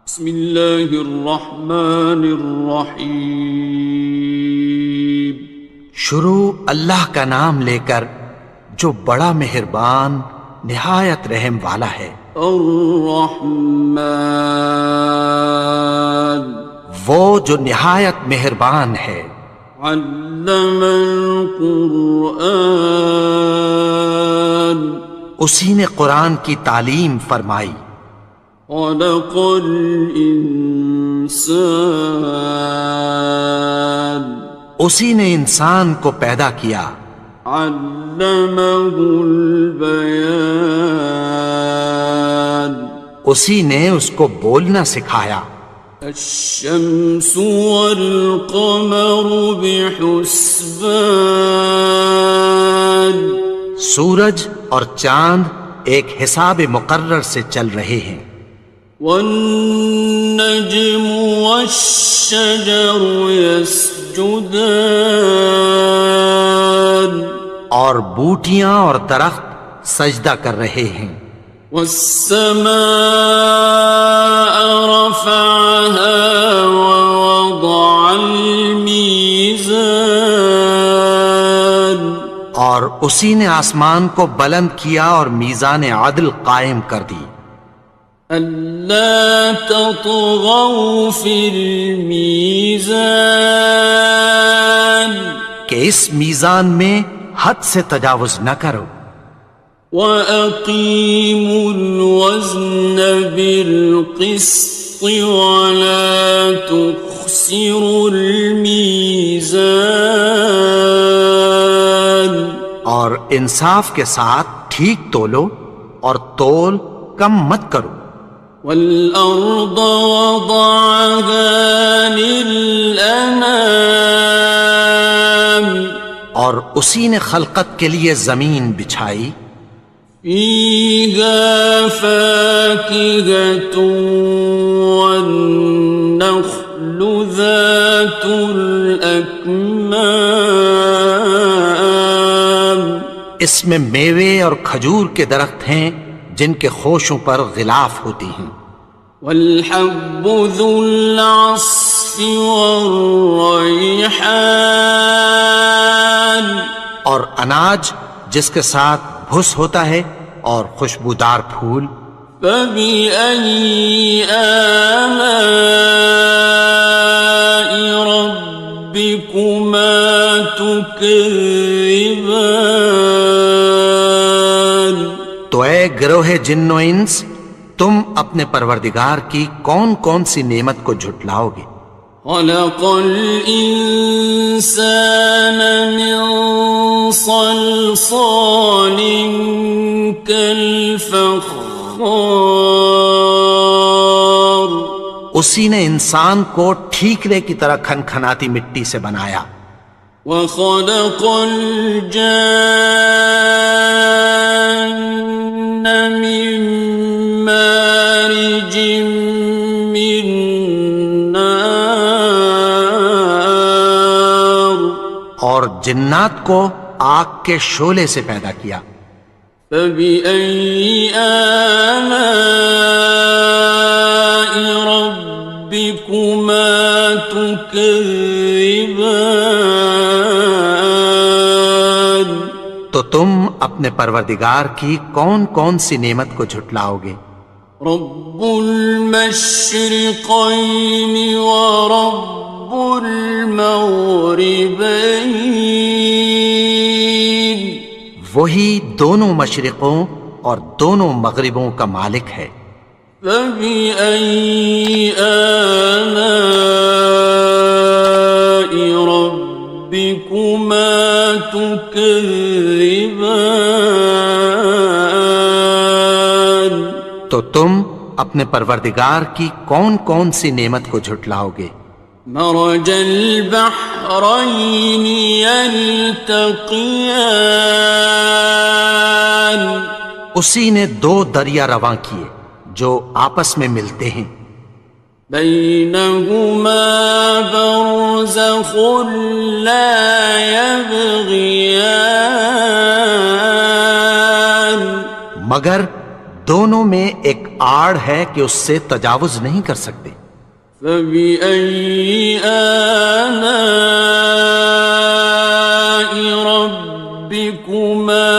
بسم اللہ الرحمن الرحیم۔ شروع اللہ کا نام لے کر جو بڑا مہربان نہایت رحم والا ہے۔ الرحمن، وہ جو نہایت مہربان ہے۔ علم القرآن، اسی نے قرآن کی تعلیم فرمائی۔ خلق الانسان، اسی نے انسان کو پیدا کیا۔ علمہ البیان، اسی نے اس کو بولنا سکھایا۔ الشمس والقمر بحسبان، سورج اور چاند ایک حساب مقرر سے چل رہے ہیں۔ والنجم والشجر يسجدان، اور بوٹیاں اور درخت سجدہ کر رہے ہیں۔ والسماء رفعها ووضع الميزان، اور اسی نے آسمان کو بلند کیا اور میزان عدل قائم کر دی۔ ألا تطغوا في الميزان، کہ اس میزان میں حد سے تجاوز نہ کرو۔ وَأَقِيمُوا الْوَزْنَ بِالْقِسْطِ وَلَا تُخْسِرُوا الْمِيزَانَ، اور انصاف کے ساتھ ٹھیک تولو اور تول کم مت کرو۔ وَالْأَرْضَ وَضَعَهَا لِلْأَنَامِ، اور اسی نے خلقت کے لیے زمین بچھائی۔ فِيهَا فَاكِهَةٌ وَالنَّخْلُ ذَاتُ الْأَكْمَامِ، اس میں میوے اور کھجور کے درخت ہیں جن کے خوشوں پر غلاف ہوتی ہیں۔ وَالْحَبُّ ذُو الْعَصْفِ وَالرَّيْحَانِ، اور اناج جس کے ساتھ بھس ہوتا ہے اور خوشبودار پھول۔ فَبِأَيِّ آلَاءِ رَبِّكُمَا تُكَذِّبَانِ، تو اے گروہ جن و انس، تم اپنے پروردگار کی کون کون سی نعمت کو جھٹلاؤ گے؟ خَلَقَ الْإِنسَانَ مِنْ صَلْصَالٍ كَالْفَخَّارِ، اسی نے انسان کو ٹھیکرے کی طرح کھنکھناتی مٹی سے بنایا۔ وَخَلَقَ الْجَانَّ مِن مَّارِجٍ مِّن نَّارٍ، اور جنات کو آگ کے شعلے سے پیدا کیا۔ فَبِأَيِّ آلَاءِ رَبِّكُمَا تُكَذِّبَانِ، تو تم اپنے پروردگار کی کون کون سی نعمت کو جھٹلاؤ گے؟ رب المشرقین ورب المغربین، وہی دونوں مشرقوں اور دونوں مغربوں کا مالک ہے۔ فَبِأَيِّ آلَاءِ رَبِّكُمَا تُكَذِّبَانِ، تو تم اپنے پروردگار کی کون کون سی نعمت کو جھٹلاؤ گے؟ مرج البحرین یلتقیان، اسی نے دو دریا رواں کیے جو آپس میں ملتے ہیں۔ بینہما برزخ لا یبغیان، مگر دونوں میں ایک آڑ ہے کہ اس سے تجاوز نہیں کر سکتے۔ فبأي آلاء ربكما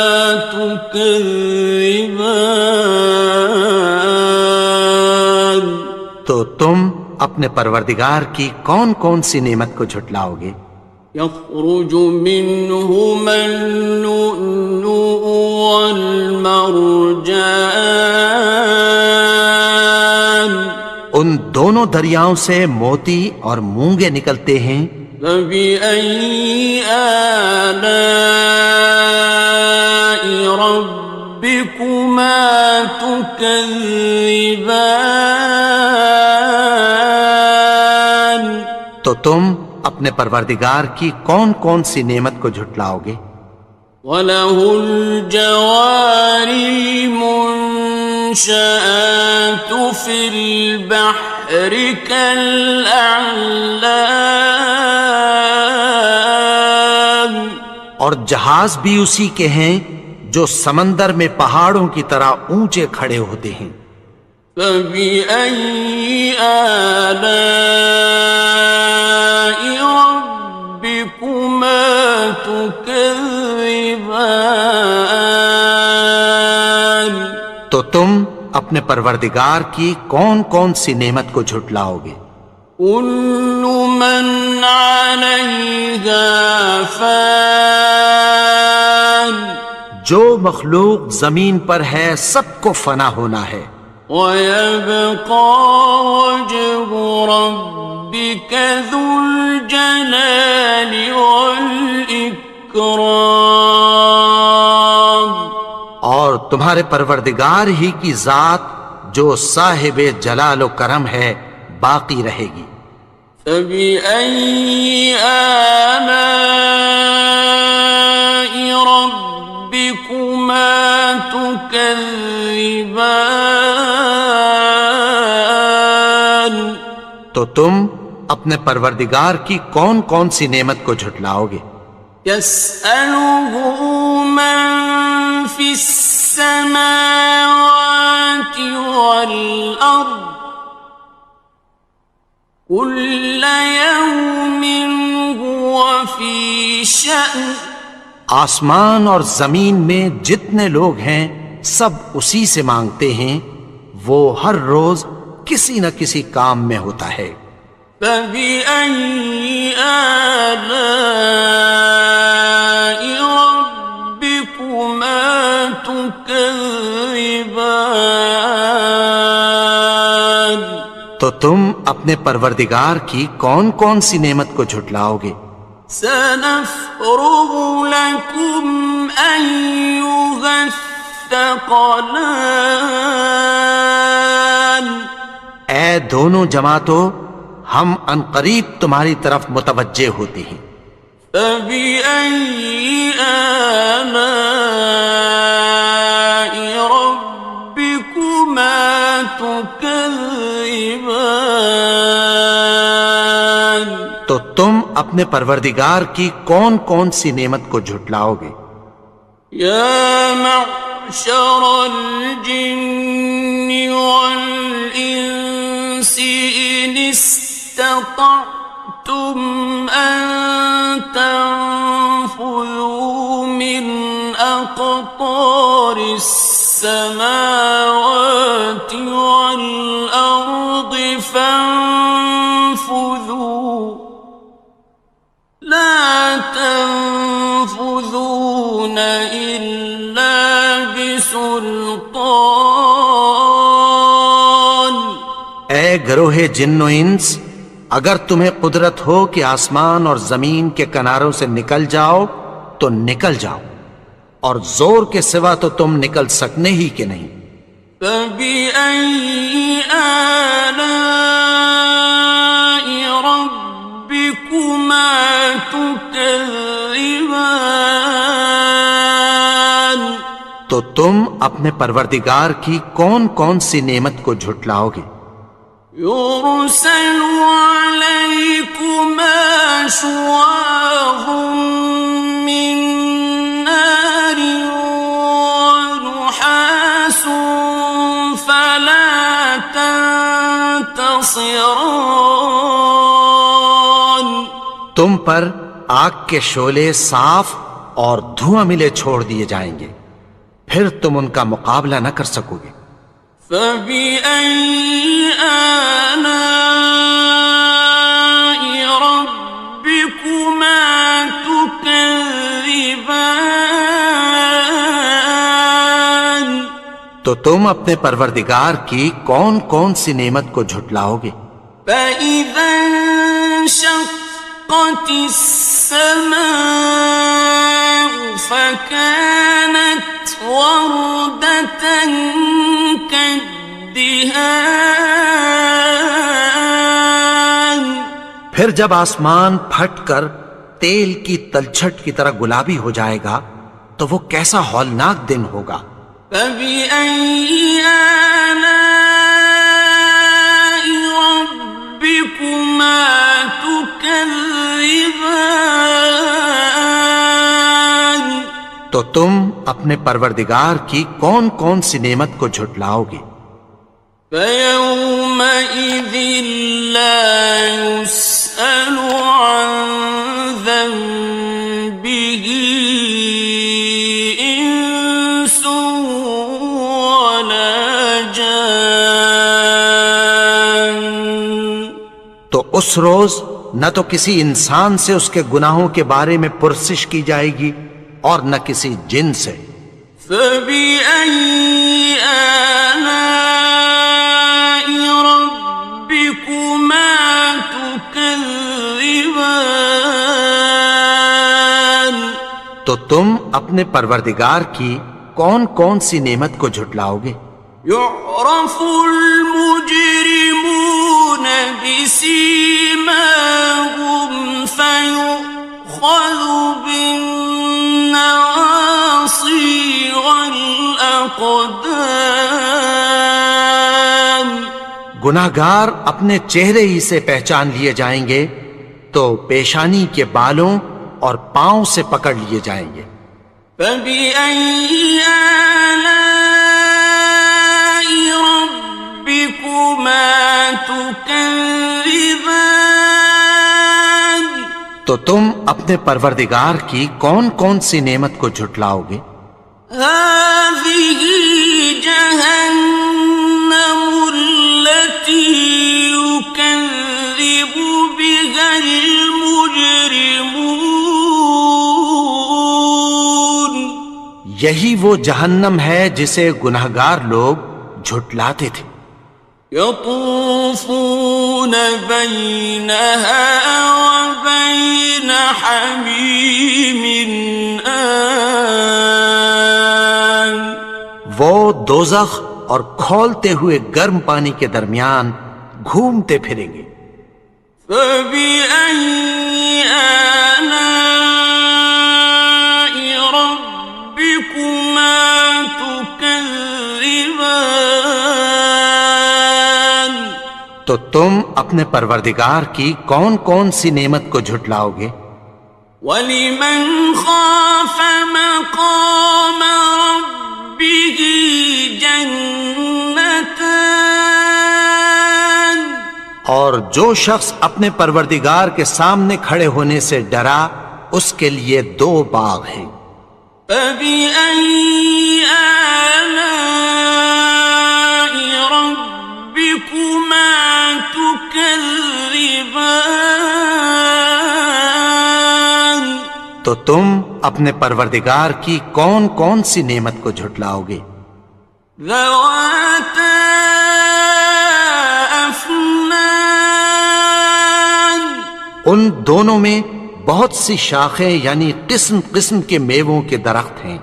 تكذبان؟ تو تم اپنے پروردگار کی کون کون سی نعمت کو جھٹلاؤ گے؟ يخرج منهما اللؤلؤ والمرجان، ان دونوں دریاؤں سے موتی اور مونگے نکلتے ہیں۔ فبأي آلاء ربكما تكذبان؟ تو تم اپنے پروردگار کی کون کون سی نعمت کو جھٹلاؤ گے؟ وَلَهُ الْجَوَارِ الْمُنشَآتُ فِي الْبَحْرِ كَالْأَعْلَامِ، اور جہاز بھی اسی کے ہیں جو سمندر میں پہاڑوں کی طرح اونچے کھڑے ہوتے ہیں۔ فَبِأَيِّ آلَاءِ رَبِّكُمَا تُكَذِّبَانِ؟ تو تم اپنے پروردگار کی کون کون سی نعمت کو جھٹلاؤ گے؟ كُلُّ مَنْ عَلَيْهَا فَانٍ، جو مخلوق زمین پر ہے سب کو فنا ہونا ہے۔ وَيَبْقَى وَجْهُ رَبِّكَ ذُو الْجَلَالِ وَالْإِكْرَامِ، اور تمہارے پروردگار ہی کی ذات جو صاحب جلال و کرم ہے باقی رہے گی۔ فَبِأَيِّ آلَاءِ رَبِّكُمَا تُكَذِّبَانِ؟ تو تم اپنے پروردگار کی کون کون سی نعمت کو جھٹلاؤ گے؟ يَسْأَلُهُ مَن فِي السَّمَاوَاتِ وَالْأَرْضِ كُلَّ يَوْمٍ هُوَ فِي شَأْنٍ، آسمان اور زمین میں جتنے لوگ ہیں سب اسی سے مانگتے ہیں، وہ ہر روز کسی نہ کسی کام میں ہوتا ہے۔ فَبِأَيِّ آلَاءِ رَبِّكُمَا تُكَذِّبَانِ؟ تو تم اپنے پروردگار کی کون کون سی نعمت کو جھٹلاؤ گے؟ سَنَفْرُغُ لَكُمْ أَيُّهَ الثَّقَلَانِ، اے دونوں جماعتوں، ہم عنقریب تمہاری طرف متوجہ ہوتے ہیں۔ فَبِأَيِّ آلَاءِ رَبِّكُمَا تُكَذِّبَانِ؟ تو تم اپنے پروردگار کی کون کون سی نعمت کو جھٹلاؤ گے؟ يَا مَعْشَرَ الْجِنِّ وَالْإِنسِ إِنِ اسْتَطَعْتُمْ أَن تَنفُذُوا مِنْ أَقْطَارِ السَّمَاوَاتِ وَالْأَرْضِ فَانفُذُوا، لَا تَنفُذُونَ إِلَّا بِسُلْطَانٍ۔ اے گروہ جن و انس، اگر تمہیں قدرت ہو کہ آسمان اور زمین کے کناروں سے نکل جاؤ تو نکل جاؤ، اور زور کے سوا تو تم نکل سکنے ہی کہ نہیں۔ فَبِأَيِّ آلَاءِ رَبِّكُمَا تُكَذِّبَانِ؟ تو تم اپنے پروردگار کی کون کون سی نعمت کو جھٹلاؤ گے؟ يُرْسَلُ عَلَيْكُمَا شُوَاظٌ مِّن نَّارٍ وَنُحَاسٌ خاصران. تم پر آگ کے شعلے صاف اور دھواں ملے چھوڑ دیے جائیں گے، پھر تم ان کا مقابلہ نہ کر سکو گے۔ فبأي آلاء ربكما تكذبان. تو تم اپنے پروردگار کی کون کون سی نعمت کو جھٹلاؤ گے؟ فإذا انشقت السماء فكانت وردة كالدهان. پھر جب آسمان پھٹ کر تیل کی تلچھٹ کی طرح گلابی ہو جائے گا تو وہ کیسا ہولناک دن ہوگا۔ فبأي آلاء ربكما تكذبان. تو تم اپنے پروردگار کی کون کون سی نعمت کو جھٹلاؤ گے؟ فيومئذ لا يسأل عن ذنبه إنس ولا جان. تو اس روز نہ تو کسی انسان سے اس کے گناہوں کے بارے میں پرسش کی جائے گی اور نہ کسی جن سے۔ فبأي آلاء ربكما تكذبان. تو تم اپنے پروردگار کی کون کون سی نعمت کو جھٹلاؤ گے؟ يعرف المجرمون بسيماهم فيؤخذ بالنواصي والأقدام. گناہگار اپنے چہرے ہی سے پہچان لیے جائیں گے تو پیشانی کے بالوں اور پاؤں سے پکڑ لیے جائیں گے۔ فبأي آلاء ربكما تكذبان. تو تم اپنے پروردگار کی کون کون سی نعمت کو جھٹلاؤ گے؟ هذه جهنم التي يكذب بها المجرمون. یہی وہ جہنم ہے جسے گناہگار لوگ جھٹلاتے تھے۔ يطوفون بينها وبين حميم آن. وہ دوزخ اور کھولتے ہوئے گرم پانی کے درمیان گھومتے پھریں گے۔ فبأي آلاء ربكما تكذبان. تو تم اپنے پروردگار کی کون کون سی نعمت کو جھٹلاؤ گے؟ وَلِمَنْ خَافَ مَقَامَ رَبِّهِ جَنَّتَانِ. اور جو شخص اپنے پروردگار کے سامنے کھڑے ہونے سے ڈرا اس کے لیے دو باغ ہیں۔ فَبِأَيِّ آلَاءِ رَبِّكُمَا تُكَذِّبَانِ. تو تم اپنے پروردگار کی کون کون سی نعمت کو جھٹلاؤ گے؟ ذَوَاتَا أَفْنَانٍ. ان دونوں میں بہت سی شاخیں یعنی قسم قسم کے میووں کے درخت ہیں۔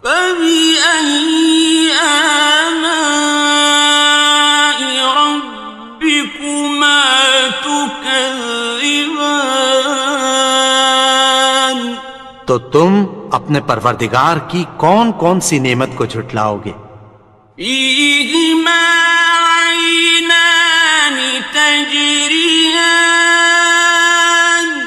فَبِأَيِّ آلَاءِ رَبِّكُمَا تُكَذِّبَانِ. تو تم اپنے پروردگار کی کون کون سی نعمت کو جھٹلاؤ گے؟ فِيهِمَا عَيْنَانِ تَجْرِيَانِ.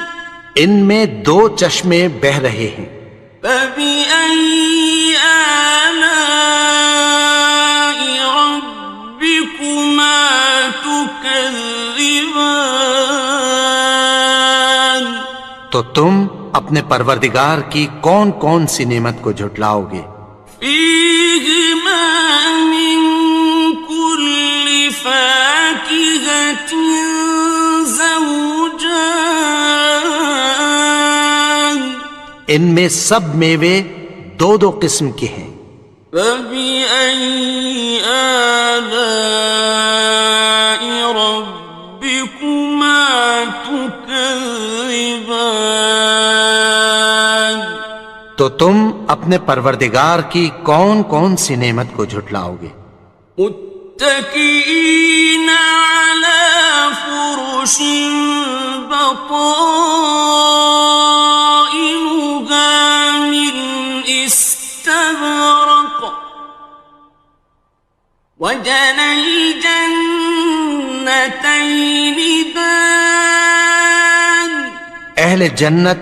ان میں دو چشمے بہہ رہے ہیں۔ فَبِأَيِّ آلَاءِ رَبِّكُمَا تُكَذِّبَانِ. تكذبان تو تم اپنے پروردگار کی کون کون سی نعمت کو جھٹلاؤ گے؟ فيهما من كل فاكهة زوجان ان میں سب میوے دو دو قسم کے ہیں۔ فبأي آلاء ربكما تكذبان تو تم اپنے پروردگار کی کون کون سی نعمت کو جھٹلاؤ گے؟ متكئين على فرش بطائنها من استبرق وجنى الجنتين دان اہل جنت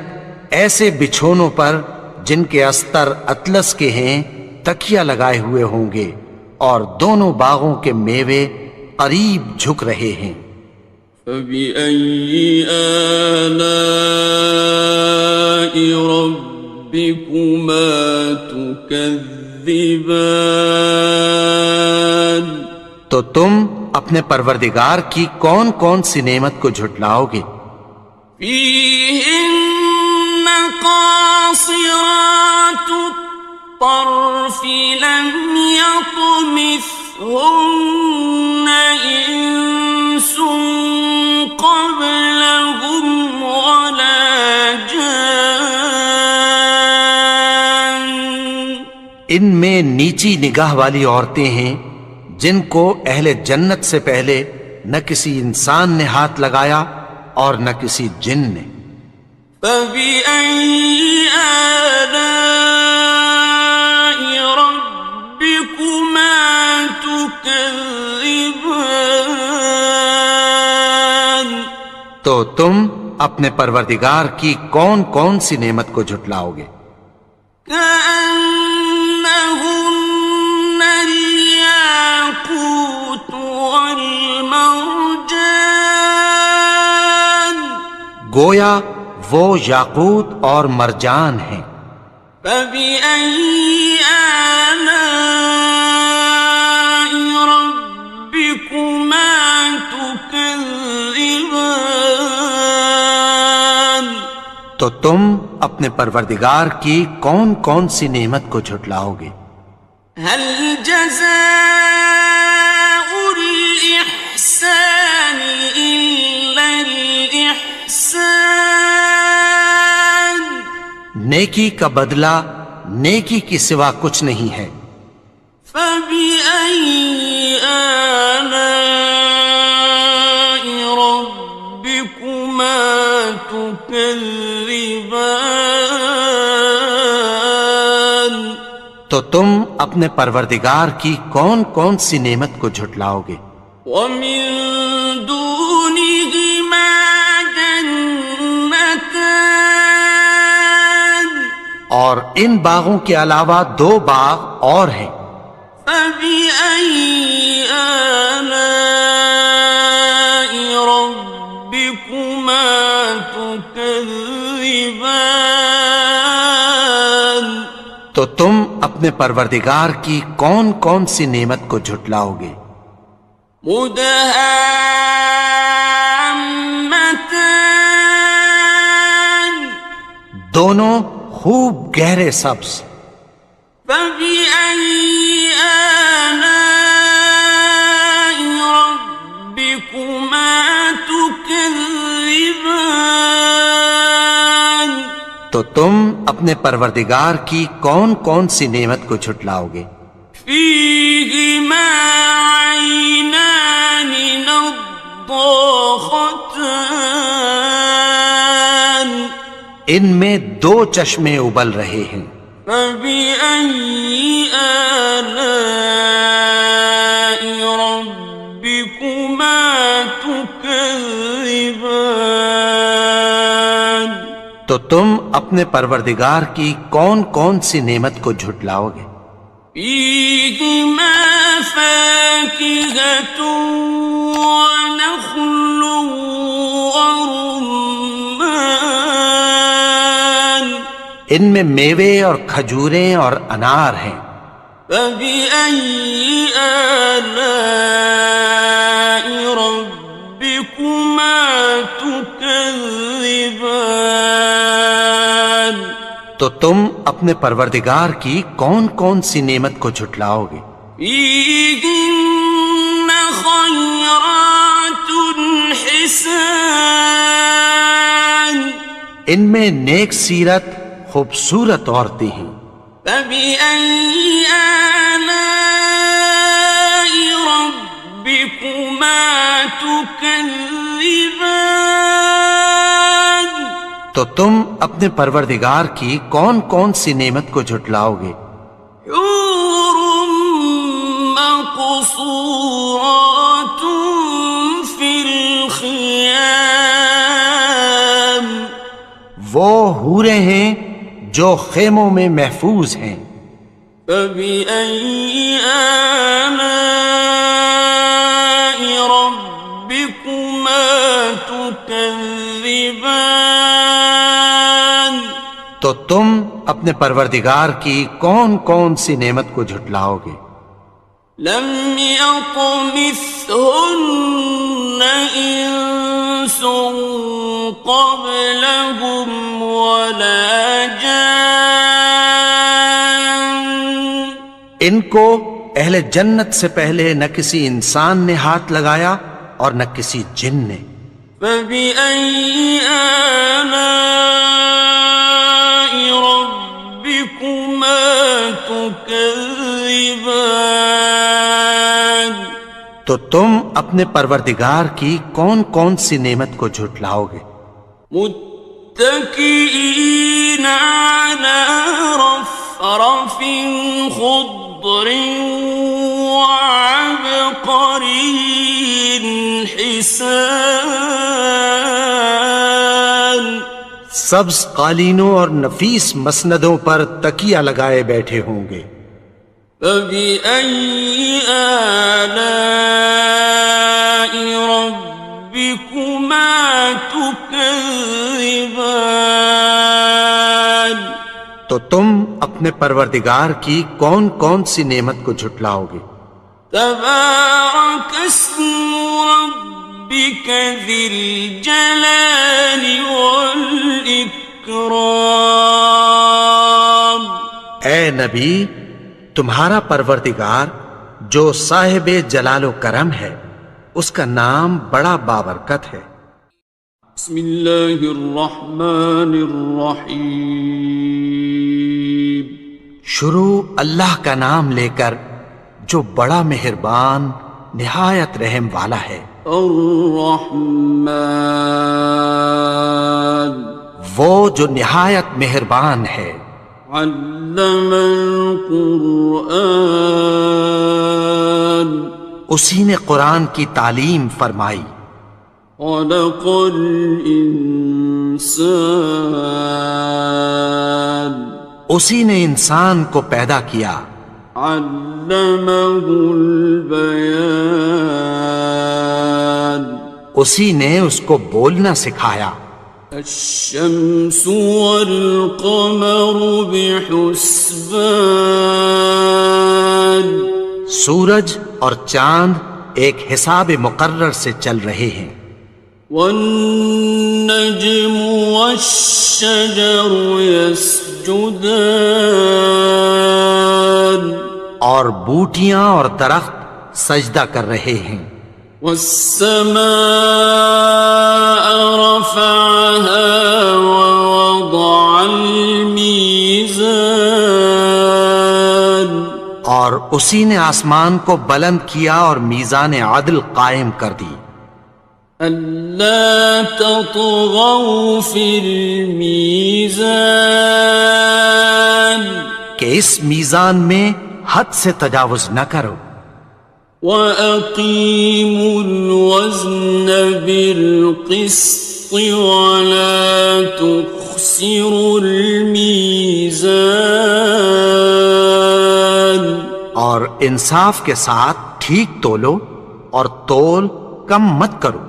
ایسے بچھونوں پر جن کے استر اطلس کے ہیں تکیہ لگائے ہوئے ہوں گے اور دونوں باغوں کے میوے قریب جھک رہے ہیں۔ فبأي آلاء ربكما تكذبان تو تم اپنے پروردگار کی کون کون سی نعمت کو جھٹلاؤ گے؟ فيهن قاصرات الطرف لم يطمثهن إنس قبلهم ولا جان ان میں نیچی نگاہ والی عورتیں ہیں جن کو اہل جنت سے پہلے نہ کسی انسان نے ہاتھ لگایا اور نہ کسی جن نے۔ فبأي آلاء ربكما تكذبان تو تم اپنے پروردگار کی کون کون سی نعمت کو جھٹلاؤ گے؟ كأنهن الياقوت والمرجان گویا وہ یاقوت اور مرجان ہیں۔ فبأي آلاء ربكما تكذبان تو تم اپنے پروردگار کی کون کون سی نعمت کو جھٹلاؤ گے؟ هل جزاء الإحسان إلا الإحسان نیکی کا بدلہ نیکی کی سوا کچھ نہیں ہے۔ فبأي آلاء ربكما تكذبان تو تم اپنے پروردگار کی کون کون سی نعمت کو جھٹلاؤ گے؟ ومن دونهما جنتان اور ان باغوں کے علاوہ دو باغ اور ہیں۔ فبأي آلاء ربكما تكذبان تو تم اپنے پروردگار کی کون کون سی نعمت کو جھٹلاؤ گے؟ مدهامتان دونوں خوب گہرے سبز۔ فبأي آلاء ربكما تكذبان تو تم اپنے پروردگار کی کون کون سی نعمت کو جھٹلاؤ گے؟ فيهما عينان نضاختان ان میں دو چشمے ابل رہے ہیں۔ فبأي آلاء ربكما تكذبان تو تم اپنے پروردگار کی کون کون سی نعمت کو جھٹلاؤ گے؟ فيهما فاكهة ونخل ورمان ان میں میوے اور کھجوریں اور انار ہیں. فبأي آلاء ربكما تكذبان تو تم اپنے پروردگار کی کون کون سی نعمت کو جھٹلاؤ گے؟ فيهن خيرات حسان ان میں نیک سیرت خوبصورت عورتیں ہیں. فبأي آلاء ربكما تكذبان تو تم اپنے پروردگار کی کون کون سی نعمت کو جھٹلاؤ گے؟ حور مقصورات في الخيام وہ حوریں ہیں جو خیموں میں محفوظ ہیں. فبأي آلاء ربكما تكذبان تو تم اپنے پروردگار کی کون کون سی نعمت کو جھٹلاؤ گے؟ لم يطمثهن إنس قبلهم ولا جان ان کو اہل جنت سے پہلے نہ کسی انسان نے ہاتھ لگایا اور نہ کسی جن نے. فبأي آلاء ربكما تكذبان تو تم اپنے پروردگار کی کون کون سی نعمت کو جھٹلاؤ گے؟ متكئين على رفرف خضر وعبقري حسان سبز قالینوں اور نفیس مسندوں پر تکیہ لگائے بیٹھے ہوں گے. فبأي آلاء ربكما تكذبان تو تم اپنے پروردگار کی کون کون سی نعمت کو جھٹلاؤ گے؟ تبارك اسم ربك ذي الجلال والإكرام اے نبی، تمہارا پروردگار جو صاحب جلال و کرم ہے اس کا نام بڑا بابرکت ہے. بسم اللہ الرحمن الرحیم شروع اللہ کا نام لے کر جو بڑا مہربان نہایت رحم والا ہے. الرحمن وہ جو نہایت مہربان ہے. علم القرآن اسی نے قرآن کی تعلیم فرمائی. خلق الانسان اسی نے انسان کو پیدا کیا. علمہ البیان اسی نے اس کو بولنا سکھایا. الشمس والقمر بحسبان سورج اور چاند ایک حساب مقرر سے چل رہے ہیں. والنجم والشجر يسجدان اور بوٹیاں اور درخت سجدہ کر رہے ہیں. والسماء رفعها ووضع الميزان اور اسی نے آسمان کو بلند کیا اور میزان عدل قائم کر دی. ألا تطغوا في الميزان کہ اس میزان میں حد سے تجاوز نہ کرو. وَأَقِيمُوا الْوَزْنَ بِالْقِسْطِ وَلَا تُخْسِرُوا الْمِيزَانَ اور انصاف کے ساتھ ٹھیک تولو اور تول کم مت کرو.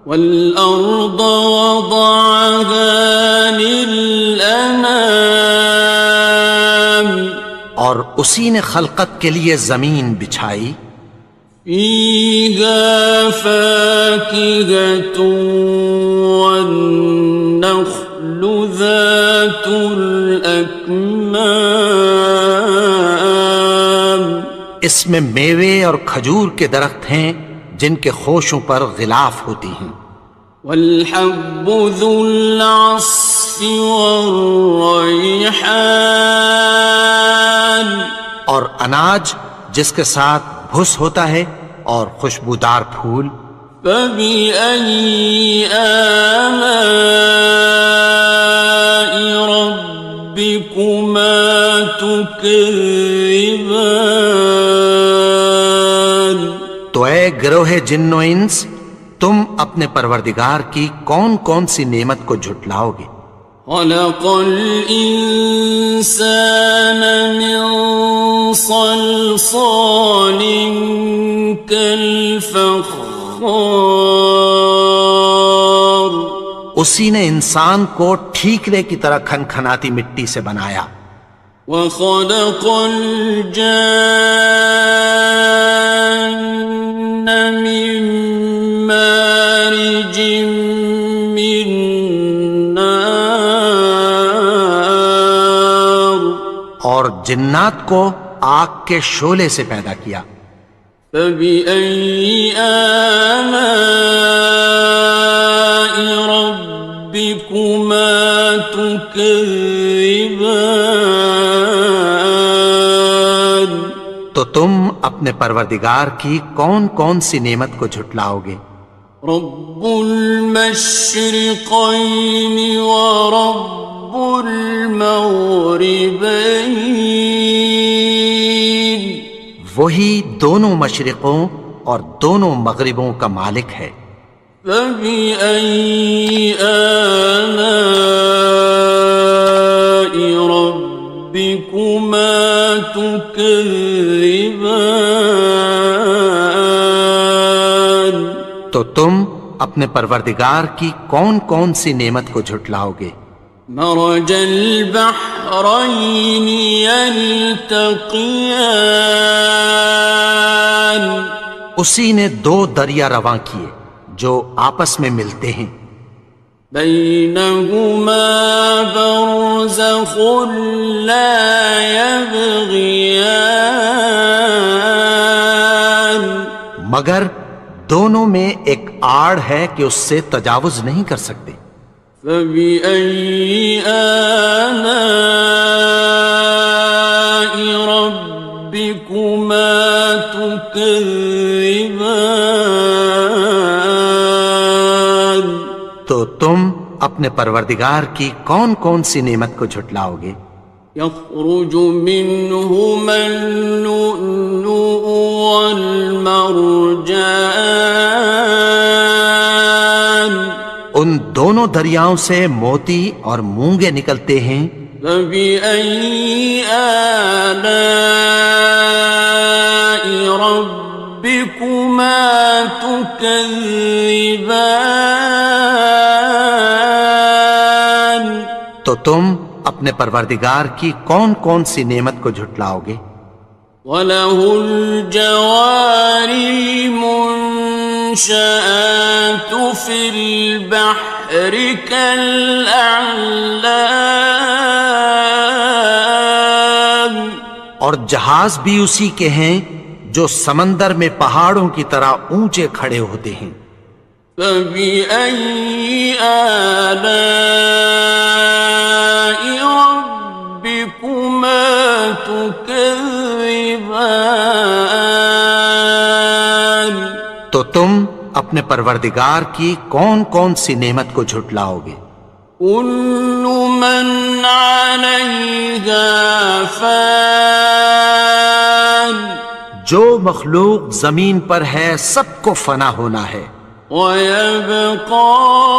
والأرض وضعها للأنام اور اسی نے خلقت کے لیے زمین بچھائی. فيها فاكهة والنخل ذات الأكمام اس میں میوے اور کھجور کے درخت ہیں جن کے خوشوں پر غلاف ہوتی ہیں. والحب ذو العصف والريحان اور اناج جس کے ساتھ بھس ہوتا ہے اور خوشبودار پھول. فبأي آلاء ربكما تكذبان تو اے گروہ جن و انس، تم اپنے پروردگار کی کون کون سی نعمت کو جھٹلاؤ گے؟ خلق الإنسان من صلصال كالفخار اسی نے انسان کو ٹھیکرے کی طرح کھنکھناتی مٹی سے بنایا. وخلق الجان من مارج من نار اور جنات کو آگ کے شعلے سے پیدا کیا. فبأي آلاء ربكما تكذبان تو تم اپنے پروردگار کی کون کون سی نعمت کو جھٹلاؤ گے؟ رب المشرقين ورب المغربين وہی دونوں مشرقوں اور دونوں مغربوں کا مالک ہے. فبأي آلاء ربكما تكذبان تو تم اپنے پروردگار کی کون کون سی نعمت کو جھٹلاؤ گے؟ مرج البحرين يلتقيان اسی نے دو دریا رواں کیے جو آپس میں ملتے ہیں. بينهما برزخ لا يبغيان مگر دونوں میں ایک آڑ ہے کہ اس سے تجاوز نہیں کر سکتے. فبأي آلاء ربكما تكذبان تو تم اپنے پروردگار کی کون کون سی نعمت کو جھٹلاؤ گے؟ يخرج منهما اللؤلؤ والمرجان ان دونوں دریاؤں سے موتی اور مونگے نکلتے ہیں. فبأي آلاء ربكما تكذبان تو تم اپنے پروردگار کی کون کون سی نعمت کو جھٹلاؤ گے؟ وَلَهُ الْجَوَارِ الْمُنشَآتُ فِي الْبَحْرِ كَالْأَعْلَامِ اور جہاز بھی اسی کے ہیں جو سمندر میں پہاڑوں کی طرح اونچے کھڑے ہوتے ہیں. فَبِأَيِّ آلَاءِ رَبِّكُمَا تُكَذِّبَانِ تو تم اپنے پروردگار کی کون کون سی نعمت کو جھٹلاؤ گے؟ كُلُّ مَنْ عَلَيْهَا فَانٍ جو مخلوق زمین پر ہے سب کو فنا ہونا ہے. وَيَبْقَى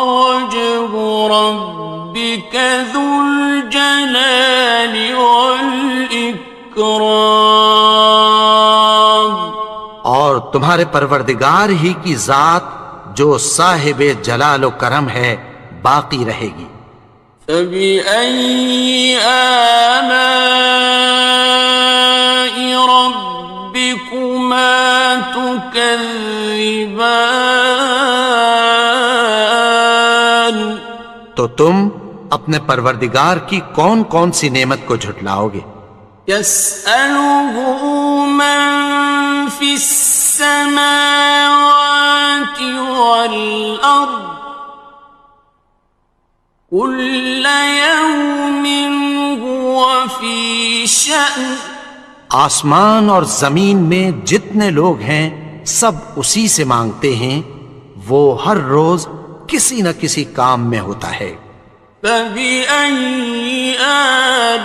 وَجْهُ رَبِّكَ ذُو الْجَلَالِ وَالْإِكْرَامِ تمہارے پروردگار ہی کی ذات جو صاحب جلال و کرم ہے باقی رہے گی۔ فبأي آلاء ربكما تكذبان؟ تو تم اپنے پروردگار کی کون کون سی نعمت کو جھٹلاؤ گے؟ يسأله من في السماوات والأرض كل يوم هو في شأن۔ آسمان اور زمین میں جتنے لوگ ہیں سب اسی سے مانگتے ہیں، وہ ہر روز کسی نہ کسی کام میں ہوتا ہے۔ فبأي آلاء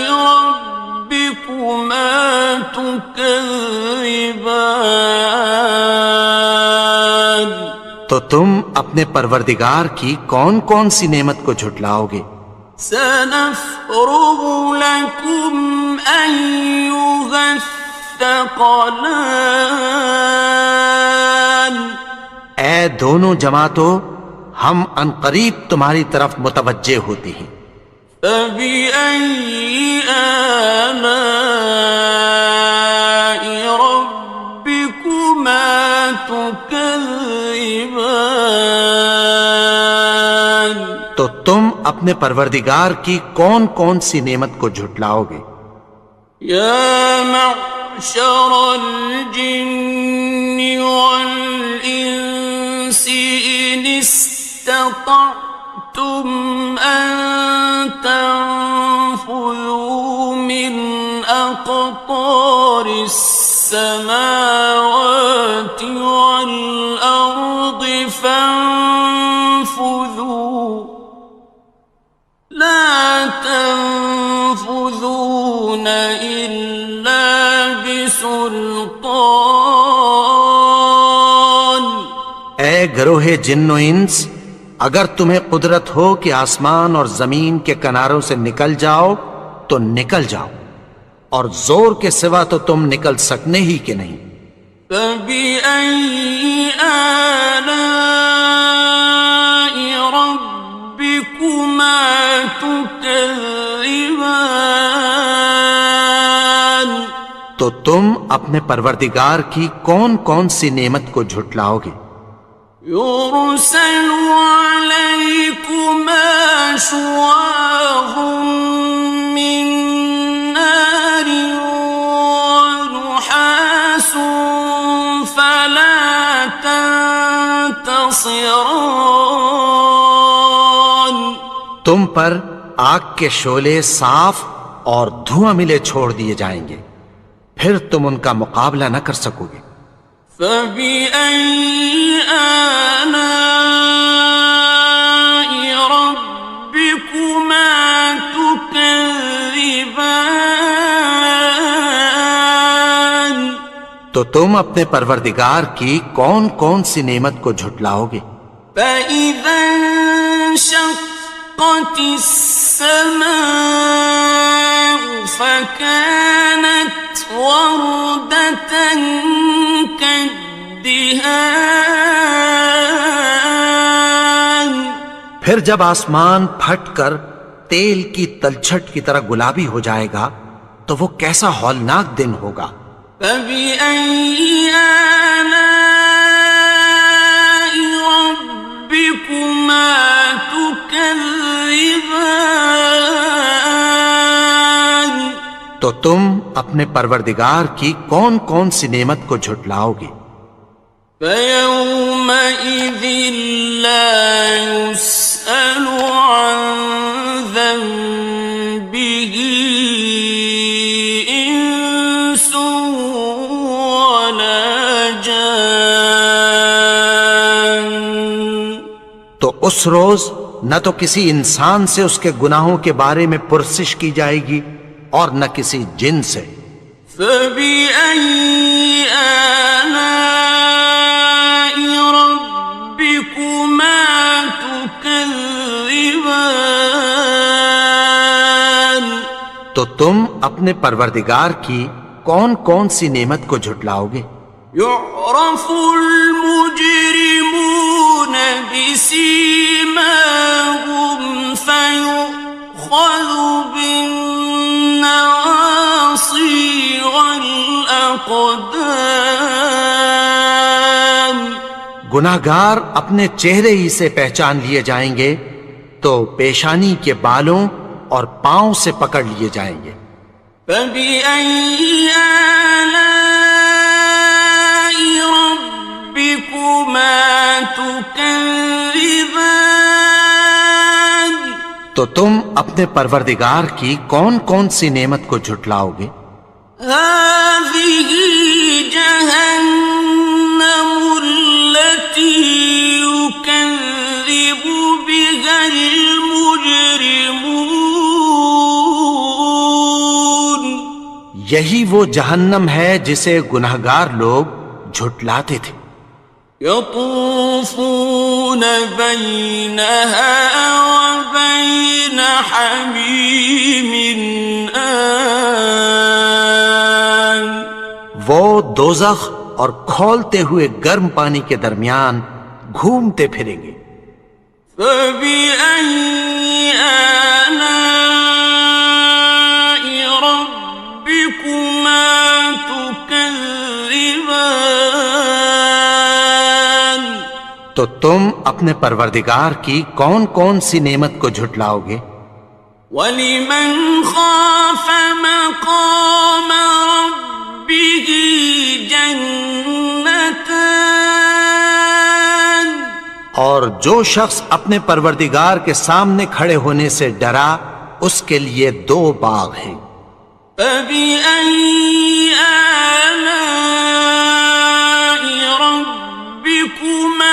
ربكما تكذبان؟ تو تم اپنے پروردگار کی کون کون سی نعمت کو جھٹلاؤ گے؟ سنفرغ لكم أيها الثقلان۔ اے دونوں جماعتوں، ہم عنقریب تمہاری طرف متوجہ ہوتے ہیں۔ فبأي آلاء ربكما تكذبان؟ تو تم اپنے پروردگار کی کون کون سی نعمت کو جھٹلاؤ گے؟ يا معشر الجن والإنس إن استطعتم أن تنفذوا من أقطار السماوات والأرض فانفذوا لا تنفذون إلا بسلطان۔ اے گروہ جن و انس، اگر تمہیں قدرت ہو کہ آسمان اور زمین کے کناروں سے نکل جاؤ تو نکل جاؤ، اور زور کے سوا تو تم نکل سکنے ہی کہ نہیں۔ فبأي آلاء ربكما تكذبان؟ تو تم اپنے پروردگار کی کون کون سی نعمت کو جھٹلاؤ گے؟ يرسل عليكما شواظ من نار ونحاس فلا تنتصران۔ تم پر آگ کے شعلے صاف اور دھواں ملے چھوڑ دیے جائیں گے، پھر تم ان کا مقابلہ نہ کر سکو گے۔ فبأي آلاء ربكما تكذبان؟ تو تم اپنے پروردگار کی کون کون سی نعمت کو جھٹلاؤ گے؟ فإذا انشقت السماء فكانت وردة كالدهان۔ پھر جب آسمان پھٹ کر تیل کی تلچھٹ کی طرح گلابی ہو جائے گا تو وہ کیسا ہولناک دن ہوگا۔ فبأي آلاء ربكما تكذبان؟ تو تم اپنے پروردگار کی کون کون سی نعمت کو جھٹلاؤ گے؟ فيومئذ لا يسأل عن ذنبه إنس ولا جان۔ تو اس روز نہ تو کسی انسان سے اس کے گناہوں کے بارے میں پرسش کی جائے گی اور نہ کسی جن سے۔ فبأي آلاء ربكما تكذبان؟ تو تم اپنے پروردگار کی کون کون سی نعمت کو جھٹلاؤ گے؟ يعرف المجرمون بسيماهم فيؤخذ بالنواصي والأقدام. گناہگار اپنے چہرے ہی سے پہچان لیے جائیں گے تو پیشانی کے بالوں اور پاؤں سے پکڑ لیے جائیں گے. فَبِأَيِّ آلَاءِ رَبِّكُمَا تُكَذِّبَانِ. تو تم اپنے پروردگار کی کون کون سی نعمت کو جھٹلاؤ گے؟ هَٰذِهِ جَهَنَّمُ الَّتِي يُكَذِّبُ بِهَا الْمُجْرِمُونَ. یہی وہ جہنم ہے جسے گناہگار لوگ جھٹلاتے تھے. يطوفون بينها وبين حميم آن. وہ دوزخ اور کھولتے ہوئے گرم پانی کے درمیان گھومتے پھریں گے. فبأي آلاء ربكما تكذبان. تو تم اپنے پروردگار کی کون کون سی نعمت کو جھٹلاؤ گے؟ وَلِمَنْ خَافَ مَقَامَ رَبِّهِ جَنَّتَانِ. اور جو شخص اپنے پروردگار کے سامنے کھڑے ہونے سے ڈرا اس کے لیے 2 باغ ہیں. فَبِأَيِّ آلَاءِ رَبِّكُمَا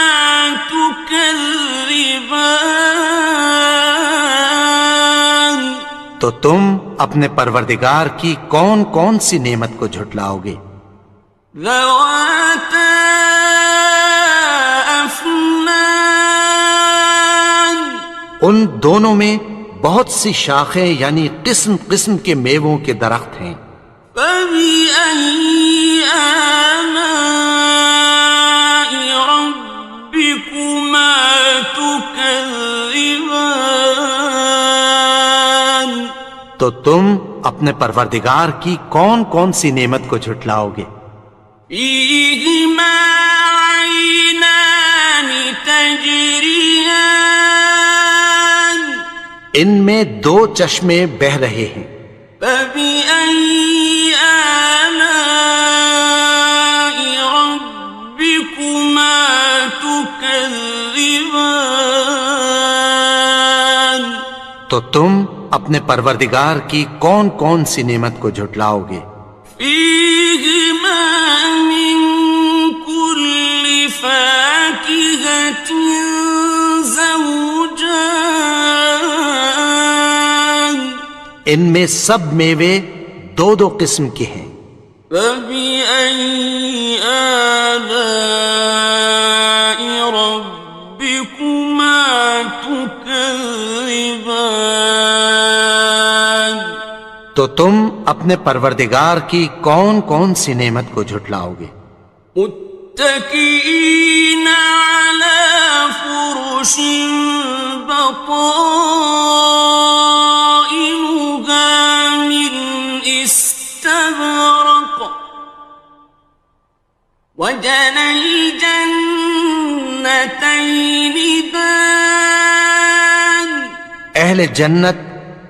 تُكَذِّبَانِ. تو تم اپنے پروردگار کی کون کون سی نعمت کو جھٹلاؤ گے؟ ذَوَاتَا أَفْنَانٍ. ان دونوں میں بہت سی شاخیں یعنی قسم قسم کے میووں کے درخت ہیں. فَبِأَيِّ آلَاءِ رَبِّكُمَا تُكَذِّبَانِ. تو تم اپنے پروردگار کی کون کون سی نعمت کو جھٹلاؤ گے؟ فِيهِمَا عَيْنَانِ تَجْرِيَانِ. ان میں 2 چشمے بہہ رہے ہیں. فَبِأَيِّ آلَاءِ رَبِّكُمَا تُكَذِّبَانِ. تو تم اپنے پروردگار کی کون کون سی نعمت کو جھٹلاؤ گے؟ فِيهِمَا مِن كُلِّ فَاكِهَةٍ زَوْجَانِ. ان میں سب میوے 2 قسم کے ہیں. فَبِأَيِّ آلَاءِ رَبِّكُمَا تُكَذِّبَانِ. تو تم اپنے پروردگار کی کون کون سی نعمت کو جھٹلاؤ گے؟ متكئين على فرش بطائنها من استبرق وجنى الجنتين دان. اہل جنت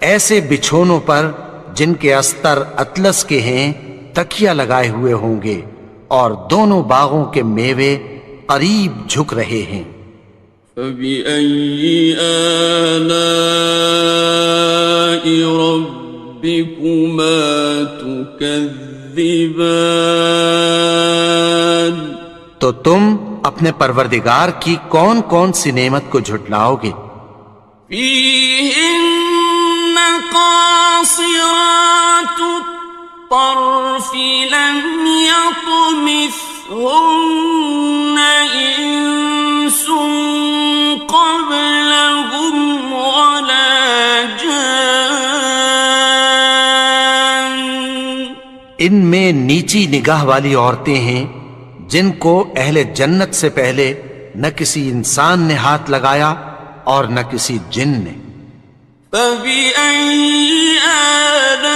ایسے بچھونوں پر جن کے استر اطلس کے ہیں تکیہ لگائے ہوئے ہوں گے اور دونوں باغوں کے میوے قریب جھک رہے ہیں. فَبِأَيِّ آلَاءِ رَبِّكُمَا تُكَذِّبَانِ. تو تم اپنے پروردگار کی کون کون سی نعمت کو جھٹلاؤ گے؟ فِيهِنَّ قَاصِرَاتُ الطَّرْفِ لَمْ يَطْمِثْهُنَّ إِنسٌ قَبْلَهُمْ وَلَا جَانٌّ. ان میں نیچی نگاہ والی عورتیں ہیں جن کو اہل جنت سے پہلے نہ کسی انسان نے ہاتھ لگایا اور نہ کسی جن نے. فَبِأَيِّ آلَاءِ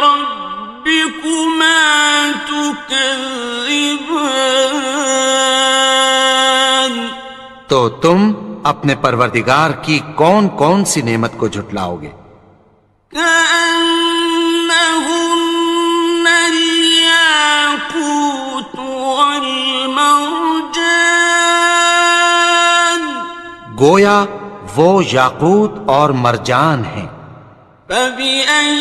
رَبِّكُمَا تُكَذِّبَانِ تو تم اپنے پروردگار کی کون کون سی نعمت کو جھٹلاؤ گے؟ كأنهن الياقوت والمرجان گویا وہ یاقوت اور مرجان ہیں. فبأي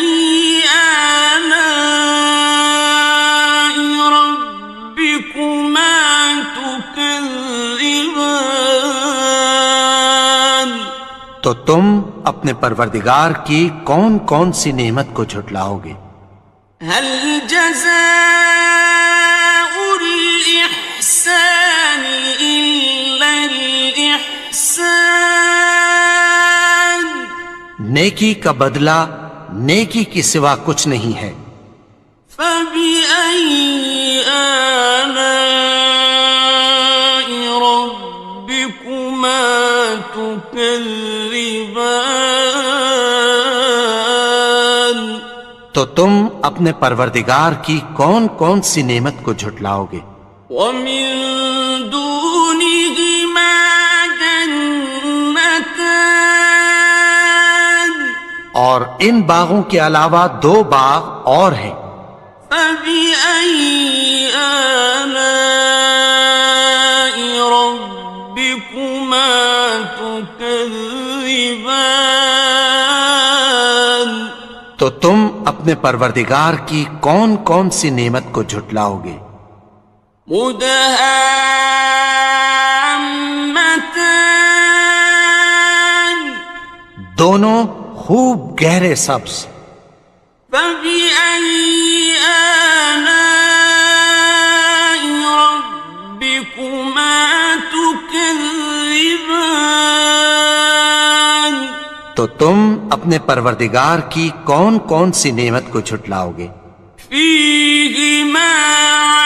آلاء ربكما تكذبان تو تم اپنے پروردگار کی کون کون سی نعمت کو جھٹلاؤ گے؟ هل جزاء الإحسان إلا الإحسان نیکی کا بدلہ نیکی کی سوا کچھ نہیں ہے. فبأي آلاء ربكما تكذبان تو تم اپنے پروردگار کی کون کون سی نعمت کو جھٹلاؤ گے؟ ومن دونهما جنتان اور ان باغوں کے علاوہ دو باغ اور ہیں. فبأي آلاء ربكما تكذبان تو تم اپنے پروردگار کی کون کون سی نعمت کو جھٹلاؤ گے؟ مدهامتان دونوں خوب گہرے سبز. فبأي آلاء ربكما تكذبان تو تم اپنے پروردگار کی کون کون سی نعمت کو جھٹلاؤ گے؟ فيهما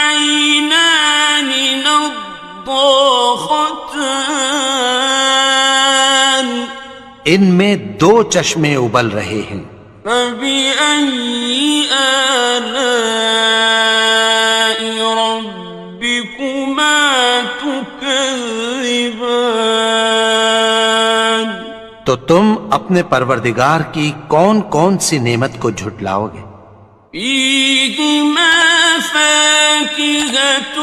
عينان نضاختان ان میں دو چشمے ابل رہے ہیں. فبأي آلاء ربكما تكذبان تو تم اپنے پروردگار کی کون کون سی نعمت کو جھٹلاؤ گے؟ فيهما فاكهة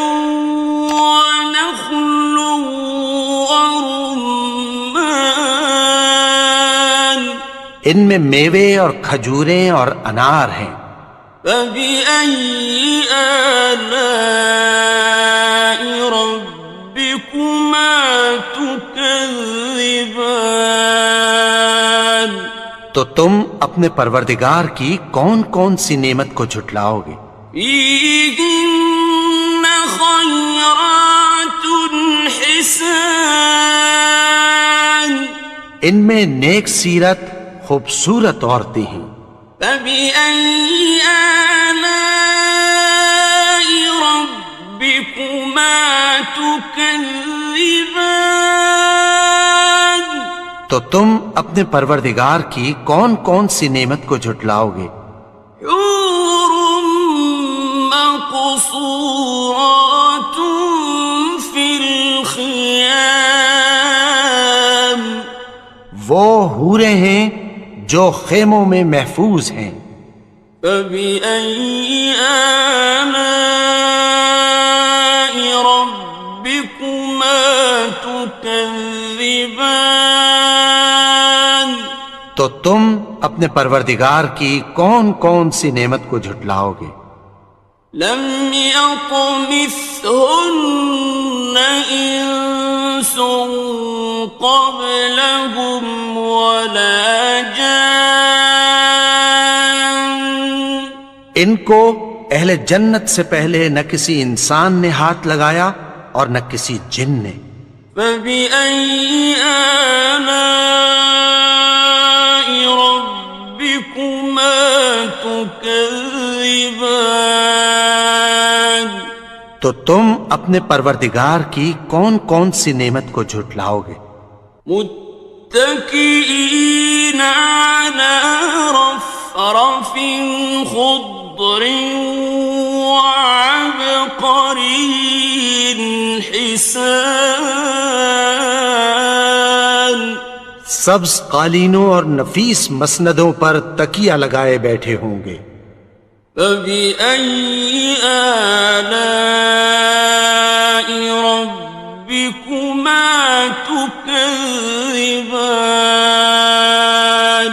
ونخل ورمان ان میں میوے اور کھجوریں اور انار ہیں. فبأي آلاء ربكما تكذبان تو تم اپنے پروردگار کی کون کون سی نعمت کو جھٹلاؤ گے؟ فيهن خيرات حسان ان میں نیک سیرت خوبصورت عورتیں ہیں. فبأي آلاء ربكما تكذبان تو تم اپنے پروردگار کی کون کون سی نعمت کو جھٹلاؤ گے؟ حور مقصورات في الخيام وہ حوریں ہیں جو خیموں میں محفوظ ہیں. فبأي آلاء ربكما تكذبان تو تم اپنے پروردگار کی کون کون سی نعمت کو جھٹلاؤ گے؟ لم يطمثهن إنس قبلهم ولا جان ان کو اہل جنت سے پہلے نہ کسی انسان نے ہاتھ لگایا اور نہ کسی جن نے. فبأي آلاء ربكما تكذبان تو تم اپنے پروردگار کی کون کون سی نعمت کو جھٹلاؤ گے؟ متكئين على رفرف خضر وعبقري حسان سبز قالینوں اور نفیس مسندوں پر تکیہ لگائے بیٹھے ہوں گے۔ فبأي آلاء ربكما تكذبان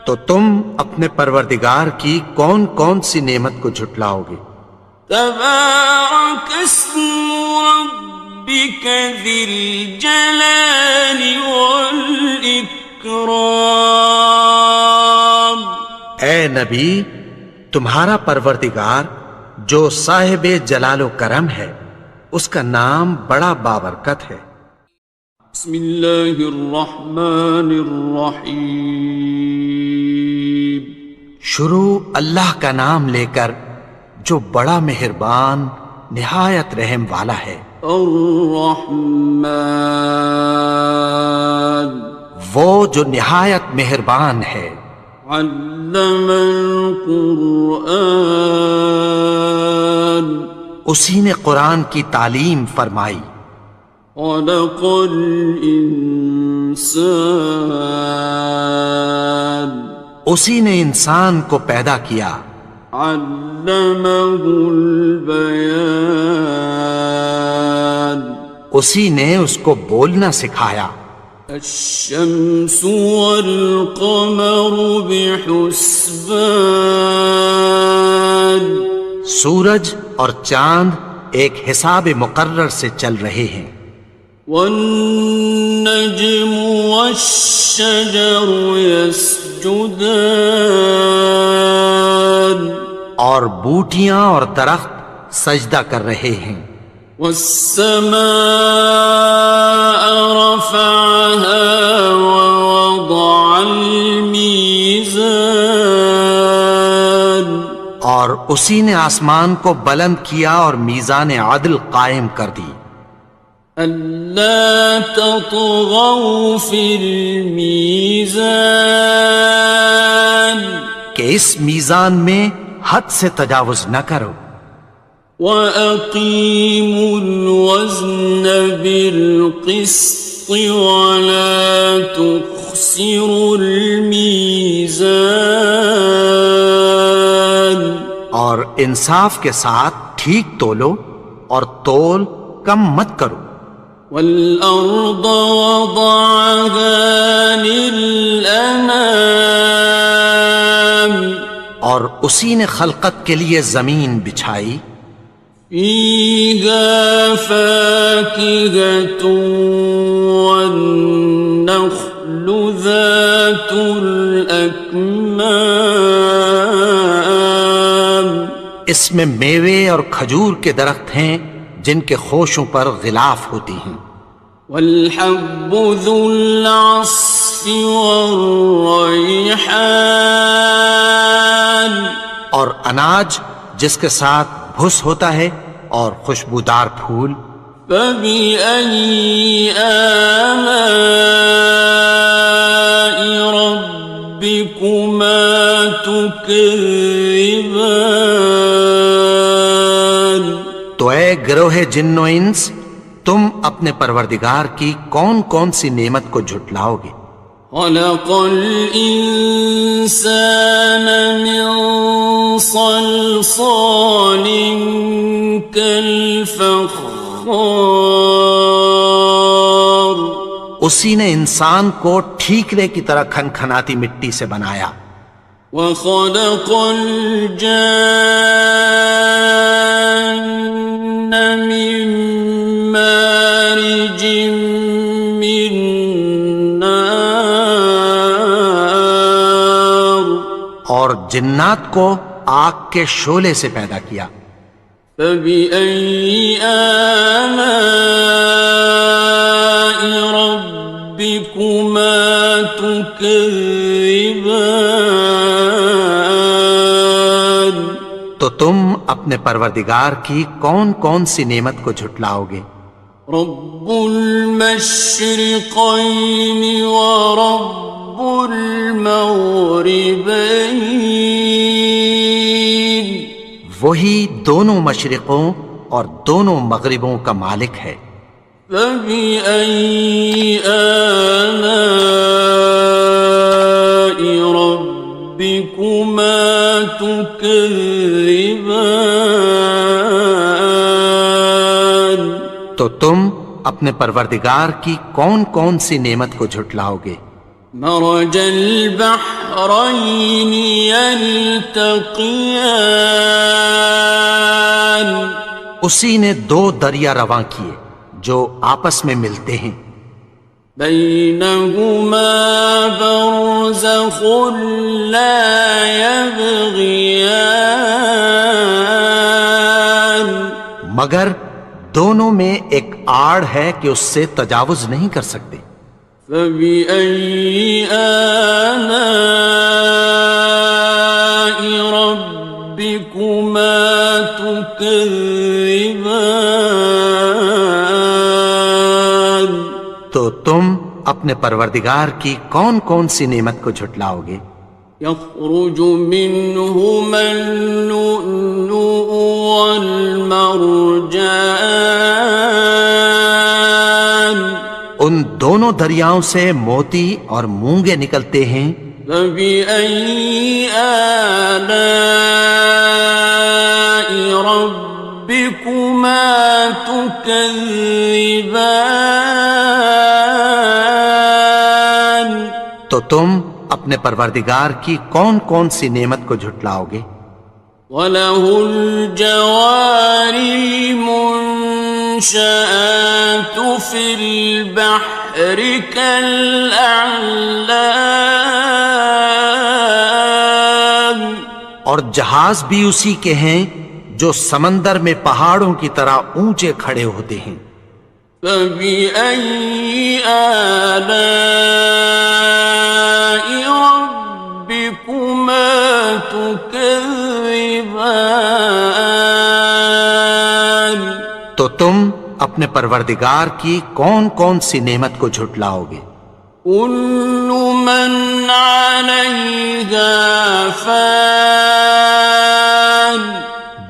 تو تم اپنے پروردگار کی کون کون سی نعمت کو جھٹلاؤ گے؟ تبارك اسم ربك ذي الجلال والإكرام اے نبی، تمہارا پروردگار جو صاحب جلال و کرم ہے، اس کا نام بڑا بابرکت ہے۔ بسم اللہ الرحمن الرحیم شروع اللہ کا نام لے کر جو بڑا مہربان نہایت رحم والا ہے۔ الرحمن وہ جو نہایت مہربان ہے۔ علم القرآن اسی نے قرآن کی تعلیم فرمائی۔ خلق الانسان اسی نے انسان کو پیدا کیا۔ علمہ البیان اسی نے اس کو بولنا سکھایا۔ الشمس والقمر بحسبان سورج اور چاند ایک حساب مقرر سے چل رہے ہیں۔ والنجم والشجر يسجدان اور بوٹیاں اور درخت سجدہ کر رہے ہیں۔ والسماء رفعها ووضع الميزان اور اسی نے آسمان کو بلند کیا اور میزان عدل قائم کر دی۔ ألا تطغوا في الميزان کہ اس میزان میں حد سے تجاوز نہ کرو۔ وَأَقِيمُوا الْوَزْنَ بِالْقِسْطِ وَلَا تُخْسِرُوا الْمِيزَانَ اور انصاف کے ساتھ ٹھیک تولو اور تول کم مت کرو۔ وَالْأَرْضَ وَضَعَهَا لِلْأَنَامِ اور اسی نے خلقت کے لیے زمین بچھائی۔ فِيهَا فَاكِهَةٌ وَالنَّخْلُ ذَاتُ الْأَكْمَامِ اس میں میوے اور کھجور کے درخت ہیں جن کے خوشوں پر غلاف ہوتی ہیں۔ وَالْحَبُّ ذُو الْعَصْفِ وَالرَّيْحَانِ اور اناج جس کے ساتھ بھس ہوتا ہے اور خوشبودار پھول۔ فَبِأَيِّ آلَاءِ رَبِّكُمَا تُكَذِّبَانِ تو اے گروہ جن و انس، تم اپنے پروردگار کی کون کون سی نعمت کو جھٹلاؤ گے؟ خلق الإنسان من صلصال كالفخار اسی نے انسان کو ٹھیکرے کی طرح کھنکھناتی مٹی سے بنایا۔ وخلق الجان من مارج من نار اور جنات کو آگ کے شعلے سے پیدا کیا۔ فبأي آلاء ربكما تكذبان اپنے پروردگار کی کون کون سی نعمت کو جھٹلاؤ گے؟ رب المشرقین ورب المغربین، وہی دونوں مشرقوں اور دونوں مغربوں کا مالک ہے۔ فبأي آلاء ربكما تكذبان، تو تم اپنے پروردگار کی کون کون سی نعمت کو جھٹلاؤ گے؟ مرج البحرين يلتقيان، اسی نے دو دریا رواں کیے جو آپس میں ملتے ہیں، بينهما برزخ لا يبغيان، مگر دونوں میں ایک آڑ ہے کہ اس سے تجاوز نہیں کر سکتے۔ فبأي آلاء ربكما تكذبان، تو تم اپنے پروردگار کی کون کون سی نعمت کو جھٹلاؤ گے؟ يخرج منهما اللؤلؤ والمرجان، ان دونوں دریاؤں سے موتی اور مونگے نکلتے ہیں۔ فبأي آلاء ربكما تكذبان، تو تم اپنے پروردگار کی کون کون سی نعمت کو جھٹلاؤ گے؟ وَلَهُ الْجَوَارِ الْمُنشَآتُ فِي الْبَحْرِ كَالْأَعْلَامِ، اور جہاز بھی اسی کے ہیں جو سمندر میں پہاڑوں کی طرح اونچے کھڑے ہوتے ہیں۔ فَبِأَيِّ آلَاءِ رَبِّكُمَا تُكَذِّبَانِ، تو تم اپنے پروردگار کی کون کون سی نعمت کو جھٹلاؤ گے؟ كُلُّ مَنْ عَلَيْهَا فَانٍ،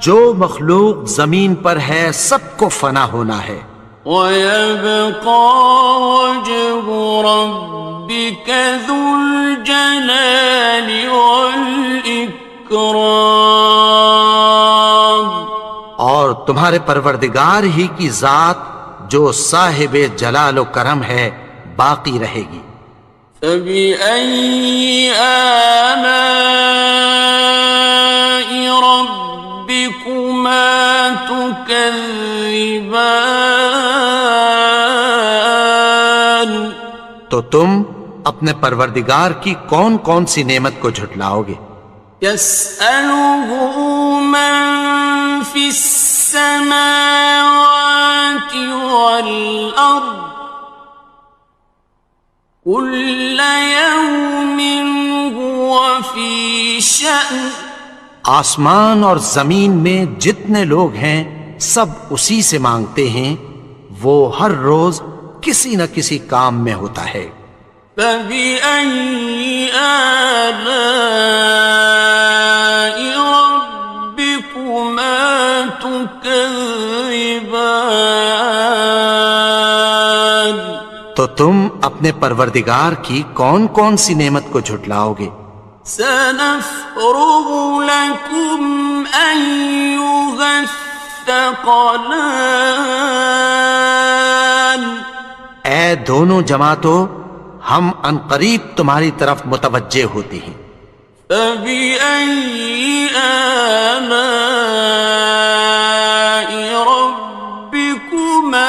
جو مخلوق زمین پر ہے سب کو فنا ہونا ہے، وَيَبْقَى وَجْهُ رَبِّكَ ذُو الْجَلَالِ وَالْإِكْرَامِ، اور تمہارے پروردگار ہی کی ذات جو صاحب جلال و کرم ہے باقی رہے گی۔ فَبِأَيِّ آلَاءِ رَبِّكُمَا تُكَذِّبَانِ، تو تم اپنے پروردگار کی کون کون سی نعمت کو جھٹلاؤ گے؟ يَسْأَلُهُ مَن فِي السَّمَاوَاتِ وَالْأَرْضِ كُلَّ يَوْمٍ هُوَ فِي شَأْنٍ، آسمان اور زمین میں جتنے لوگ ہیں سب اسی سے مانگتے ہیں، وہ ہر روز کسی نہ کسی کام میں ہوتا ہے۔ فَبِأَيِّ آلَاءِ رَبِّكُمَا تُكَذِّبَانِ، تو تم اپنے پروردگار کی کون کون سی نعمت کو جھٹلاؤ گے؟ سَنَفْرُغُ لَكُمْ أَيُّهَ الثَّقَلَانِ، اے دونوں جماعتوں، ہم عنقریب تمہاری طرف متوجہ ہوتے ہیں۔ فَبِأَيِّ آلَاءِ رَبِّكُمَا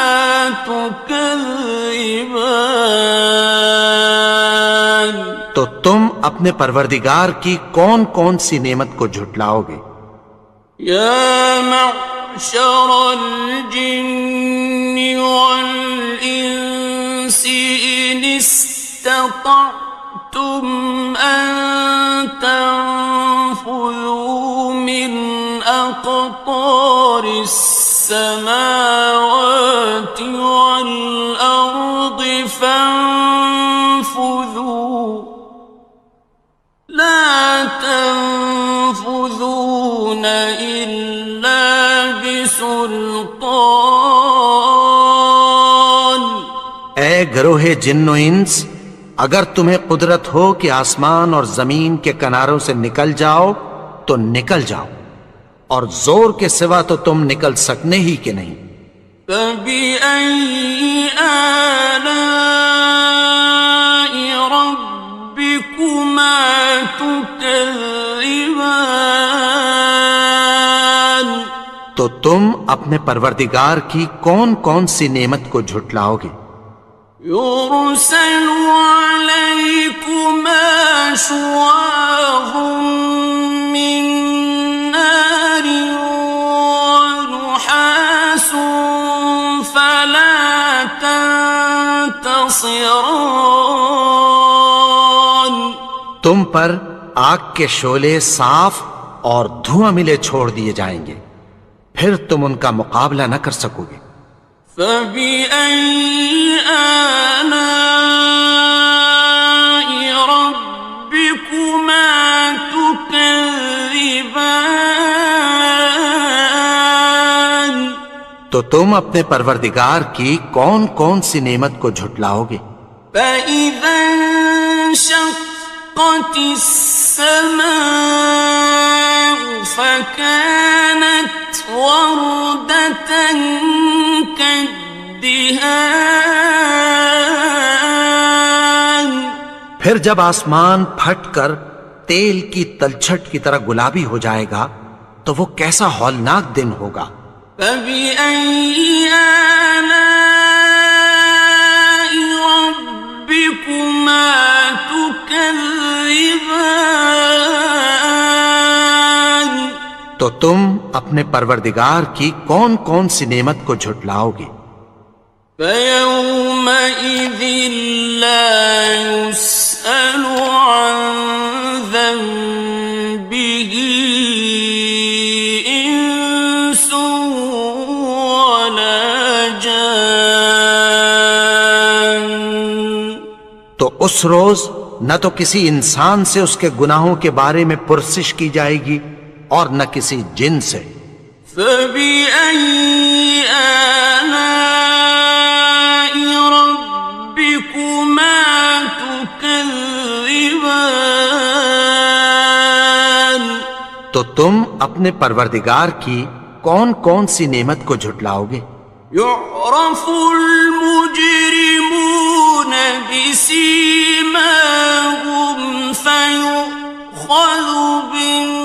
تُكَذِّبَانِ، تو تم اپنے پروردگار کی کون کون سی نعمت کو جھٹلاؤ گے؟ يَا مَعْشَرَ الْجِنِّ وَالْإِنسِ إِنِ اسْتَطَعْتُمْ أَن تَنفُذُوا مِنْ أَقْطَارِ فانفذوا لا تنفذون إلا بسلطان اے گروہ جن و انس، اگر تمہیں قدرت ہو کہ آسمان اور زمین کے کناروں سے نکل جاؤ تو نکل جاؤ، اور زور کے سوا تو تم نکل سکنے ہی کہ نہیں۔ فَبِأَيِّ آلَاءِ رَبِّكُمَا تُكَذِّبَانِ تو تم اپنے پروردگار کی کون کون سی نعمت کو جھٹلاؤ گے؟ يُرْسَلُ عَلَيْكُمَا شُوَاظٌ مِّن نَّارٍ وَنُحَاسٌ فَلَا تَنتَصِرَانِ تم پر آگ کے شعلے صاف اور دھواں ملے چھوڑ دیے جائیں گے، پھر تم ان کا مقابلہ نہ کر سکو گے۔ فَبِأَيِّ آلَاءِ رَبِّكُمَا تُكَذِّبَانِ تو تم اپنے پروردگار کی کون کون سی نعمت کو جھٹلاؤ گے؟ فَإِذَا انشَقَّتِ السَّمَاءُ فَكَانَتْ وَرْدَةً كَالدِّهَانِ پھر جب آسمان پھٹ کر تیل کی تلچھٹ کی طرح گلابی ہو جائے گا تو وہ کیسا ہولناک دن ہوگا۔ فَبِأَيِّ آلَاءِ رَبِّكُمَا تُكَذِّبَانِ تو تم اپنے پروردگار کی کون کون سی نعمت کو جھٹلاؤ گے؟ فَيَوْمَئِذٍ لَا يُسْأَلُ عَن ذَنبِهِ إِنسٌ وَلَا جَانٌّ تو اس روز نہ تو کسی انسان سے اس کے گناہوں کے بارے میں پرسش کی جائے گی اور نہ کسی جن سے۔ فَبِأَيِّ آلَاءِ رَبِّكُمَا تُكَذِّبَانِ تو تم اپنے پروردگار کی کون کون سی نعمت کو جھٹلاؤ گے؟ يُعْرَفُ الْمُجْرِمُونَ بِسِيمَاهُمْ فَيُؤْخَذُ بِالنَّوَاصِي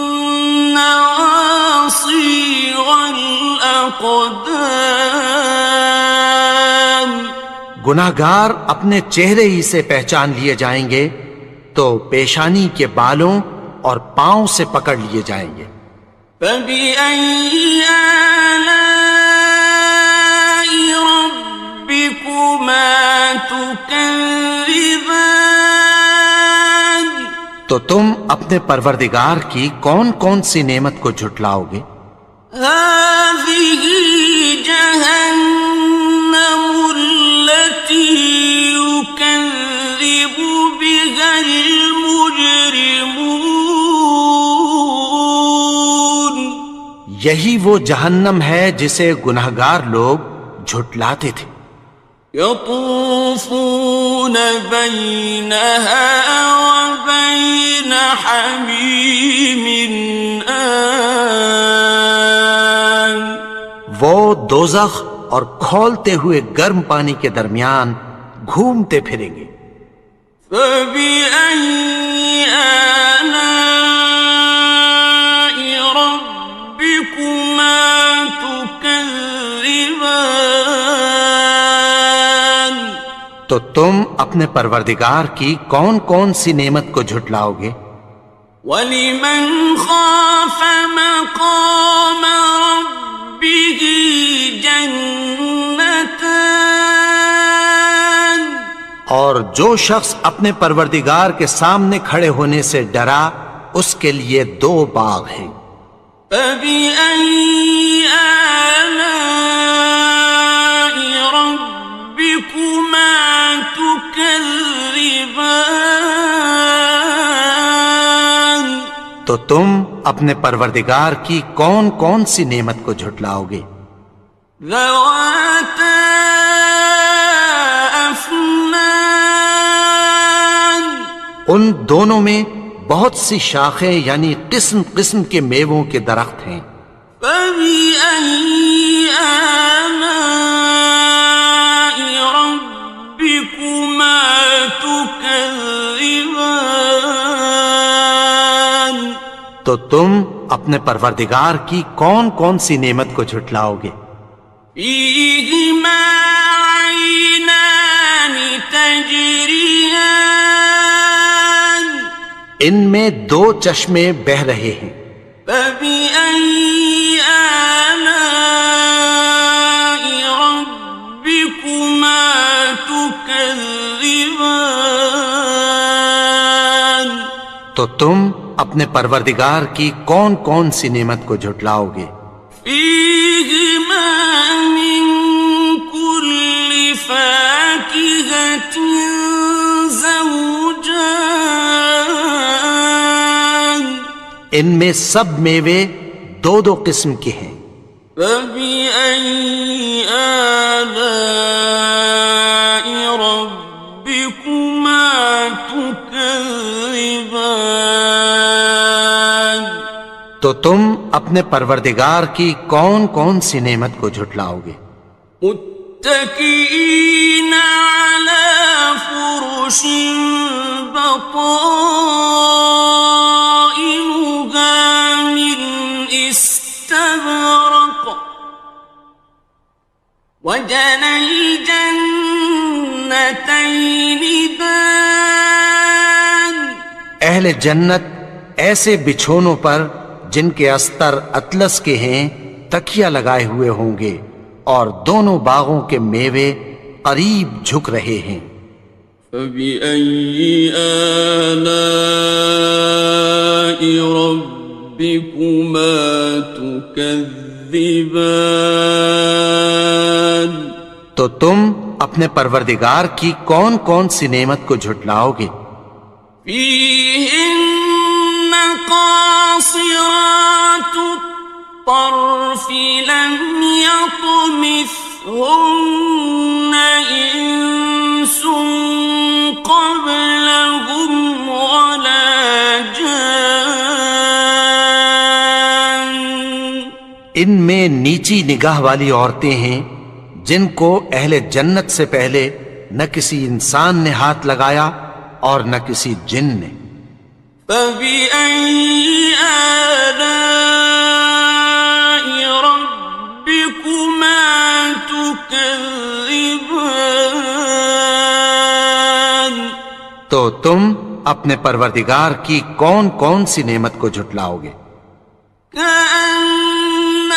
وَالْأَقْدَامِ گناہگار اپنے چہرے ہی سے پہچان لیے جائیں گے تو پیشانی کے بالوں اور پاؤں سے پکڑ لیے جائیں گے۔ فَبِأَيِّ آلَاءِ رَبِّكُمَا تُكَذِّبَانِ تو تم اپنے پروردگار کی کون کون سی نعمت کو جھٹلاؤ گے؟ هَٰذِهِ جَهَنَّمُ الَّتِي يُكَذِّبُ بِهَا الْمُجْرِمُونَ یہی وہ جہنم ہے جسے گناہگار لوگ جھٹلاتے تھے۔ يَطُوفُونَ بَيْنَهَا وَبَيْنَ حَمِيمٍ آنٍ وہ دوزخ اور کھولتے ہوئے گرم پانی کے درمیان گھومتے پھریں گے۔ فَبِأَيِّ آلَاءِ رَبِّكُمَا تُكَذِّبَانِ تو تم اپنے پروردگار کی کون کون سی نعمت کو جھٹلاؤ گے؟ وَلِمَنْ خَافَ مَقَامَ رَبِّهِ جَنَّتَانِ اور جو شخص اپنے پروردگار کے سامنے کھڑے ہونے سے ڈرا اس کے لیے 2 باغ ہیں۔ فَبِأَيِّ آلَاءِ رَبِّكُمَا تو تم اپنے پروردگار کی کون کون سی نعمت کو جھٹلاؤ گے؟ ذواتا افنان، ان دونوں میں بہت سی شاخیں یعنی قسم قسم کے میووں کے درخت ہیں۔ فبأي آلاء ربكما تكذبان، تو تم اپنے پروردگار کی کون کون سی نعمت کو جھٹلاؤ گے؟ فيهما عينان تجريان، ان میں دو چشمے بہہ رہے ہیں۔ فبأي آلاء ربكما تكذبان، تو تم اپنے پروردگار کی کون کون سی نعمت کو جھٹلاؤ گے؟ فيهما من كل فاكهة زوجان، ان میں سب میوے دو دو قسم کے ہیں۔ فبأي آلاء ربكما تكذبان، تو تم اپنے پروردگار کی کون کون سی نعمت کو جھٹلاؤ گے؟ متكئين على فرش بطائنها من استبرق، وجنى الجنتين دان، اہل جنت ایسے بچھونوں پر جن کے استر اطلس کے ہیں تکیہ لگائے ہوئے ہوں گے، اور دونوں باغوں کے میوے قریب جھک رہے ہیں۔ فبأي آلاء ربكما تكذبان، تو تم اپنے پروردگار کی کون کون سی نعمت کو جھٹلاؤ گے؟ فيهن قاصرات الطرف لم يطمثهن إنس قبلهم ولا جان، ان میں نیچی نگاہ والی عورتیں ہیں جن کو اہل جنت سے پہلے نہ کسی انسان نے ہاتھ لگایا اور نہ کسی جن نے۔ فبأي آلاء ربكما تكذبان، تو تم اپنے پروردگار کی کون کون سی نعمت کو جھٹلاؤ گے؟ كأنهن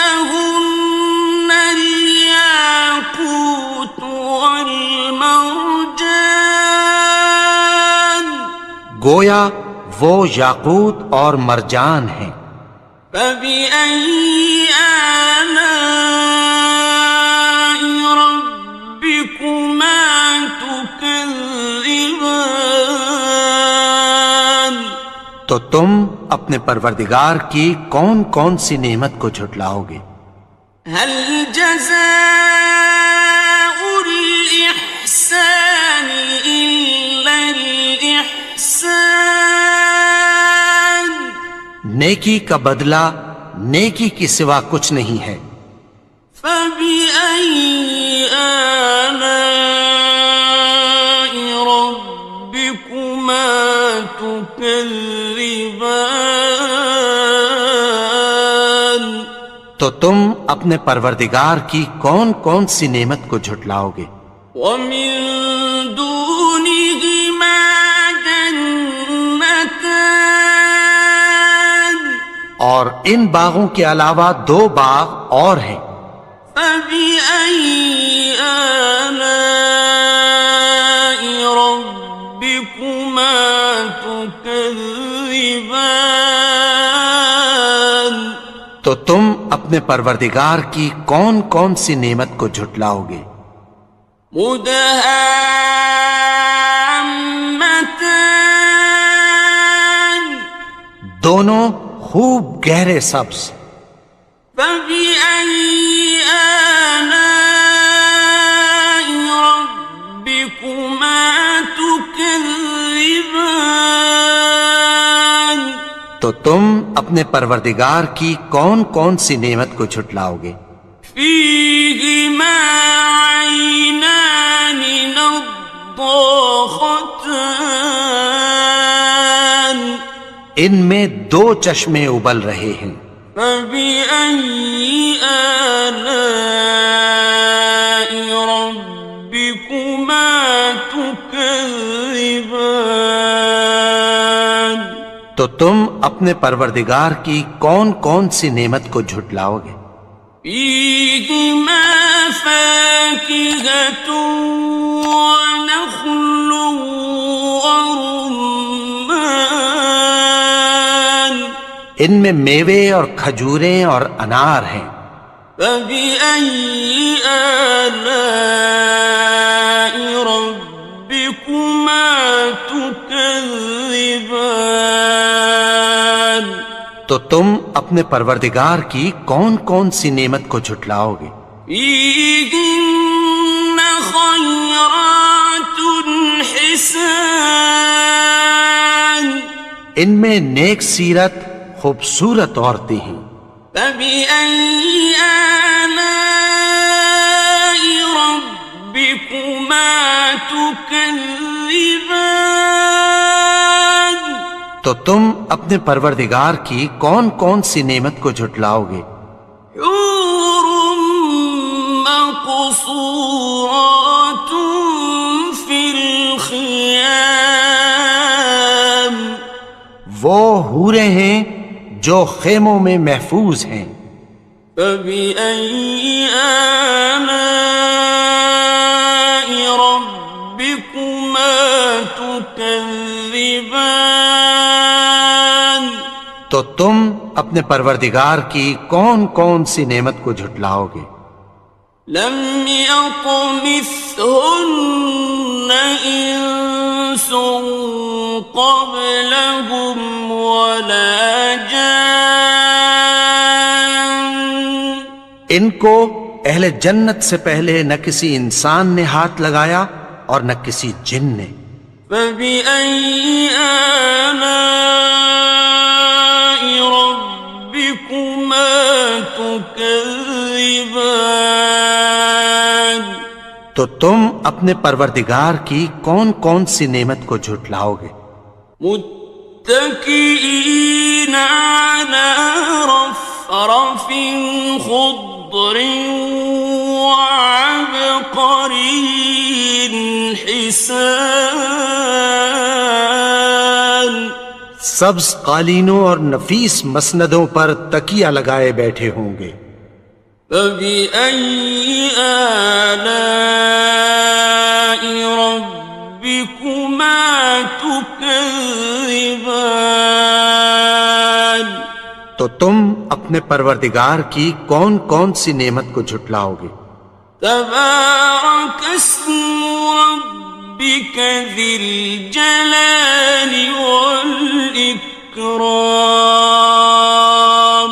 الياقوت والمرجان، گویا وہ یاقوت اور مرجان ہیں۔ فبأي آلاء ربكما تكذبان، تو تم اپنے پروردگار کی کون کون سی نعمت کو جھٹلاؤ گے؟ هل جزاء الإحسان إلا الإحسان، نیکی کا بدلہ نیکی کی سوا کچھ نہیں ہے۔ فبأي آلاء ربكما تكذبان، تو تم اپنے پروردگار کی کون کون سی نعمت کو جھٹلاؤ گے؟ ومن دونهما جنتان، اور ان باغوں کے علاوہ دو باغ اور ہیں۔ فبأي آلاء ربكما تكذبان، تو تم اپنے پروردگار کی کون کون سی نعمت کو جھٹلاؤ گے؟ مدهامتان، دونوں خوب گہرے سبز. فبأي آلاء ربكما تكذبان. تو تم اپنے پروردگار کی کون کون سی نعمت کو جھٹلاؤ گے؟ فيهما عينان نضاختان. ان میں دو چشمے ابل رہے ہیں. فبأي آلاء ربكما تكذبان. تو تم اپنے پروردگار کی کون کون سی نعمت کو جھٹلاؤ گے؟ فيهما فاكهة ونخل ورمان. ان میں میوے اور کھجوریں اور انار ہیں. فبأي آلاء ربكما تكذبان. تو تم اپنے پروردگار کی کون کون سی نعمت کو جھٹلاؤ گے؟ فيهن خيرات حسان. ان میں نیک سیرت خوبصورت عورتیں ہیں. فبأي آلاء ربكما تكذبان. تو تم اپنے پروردگار کی کون کون سی نعمت کو جھٹلاؤ گے؟ حور مقصورات في الخيام. وہ حوریں ہیں جو خیموں میں محفوظ ہیں. فبأي آلاء ربكما تكذبان. تو تم اپنے پروردگار کی کون کون سی نعمت کو جھٹلاؤ گے؟ لم يطمثهن إنس قبلهم ولا جان. ان کو اہل جنت سے پہلے نہ کسی انسان نے ہاتھ لگایا اور نہ کسی جن نے. فبأي آلاء ربكما تكذبان. تو تم اپنے پروردگار کی کون کون سی نعمت کو جھٹلاؤ گے؟ متكئين على رفرف خضر وعبقري حسان. سبز قالینوں اور نفیس مسندوں پر تکیہ لگائے بیٹھے ہوں گے. فبأي آلاء ربكما تكذبان. تو تم اپنے پروردگار کی کون کون سی نعمت کو جھٹلاؤ گے؟ تبارك اسم ربك ذي الجلال والإكرام.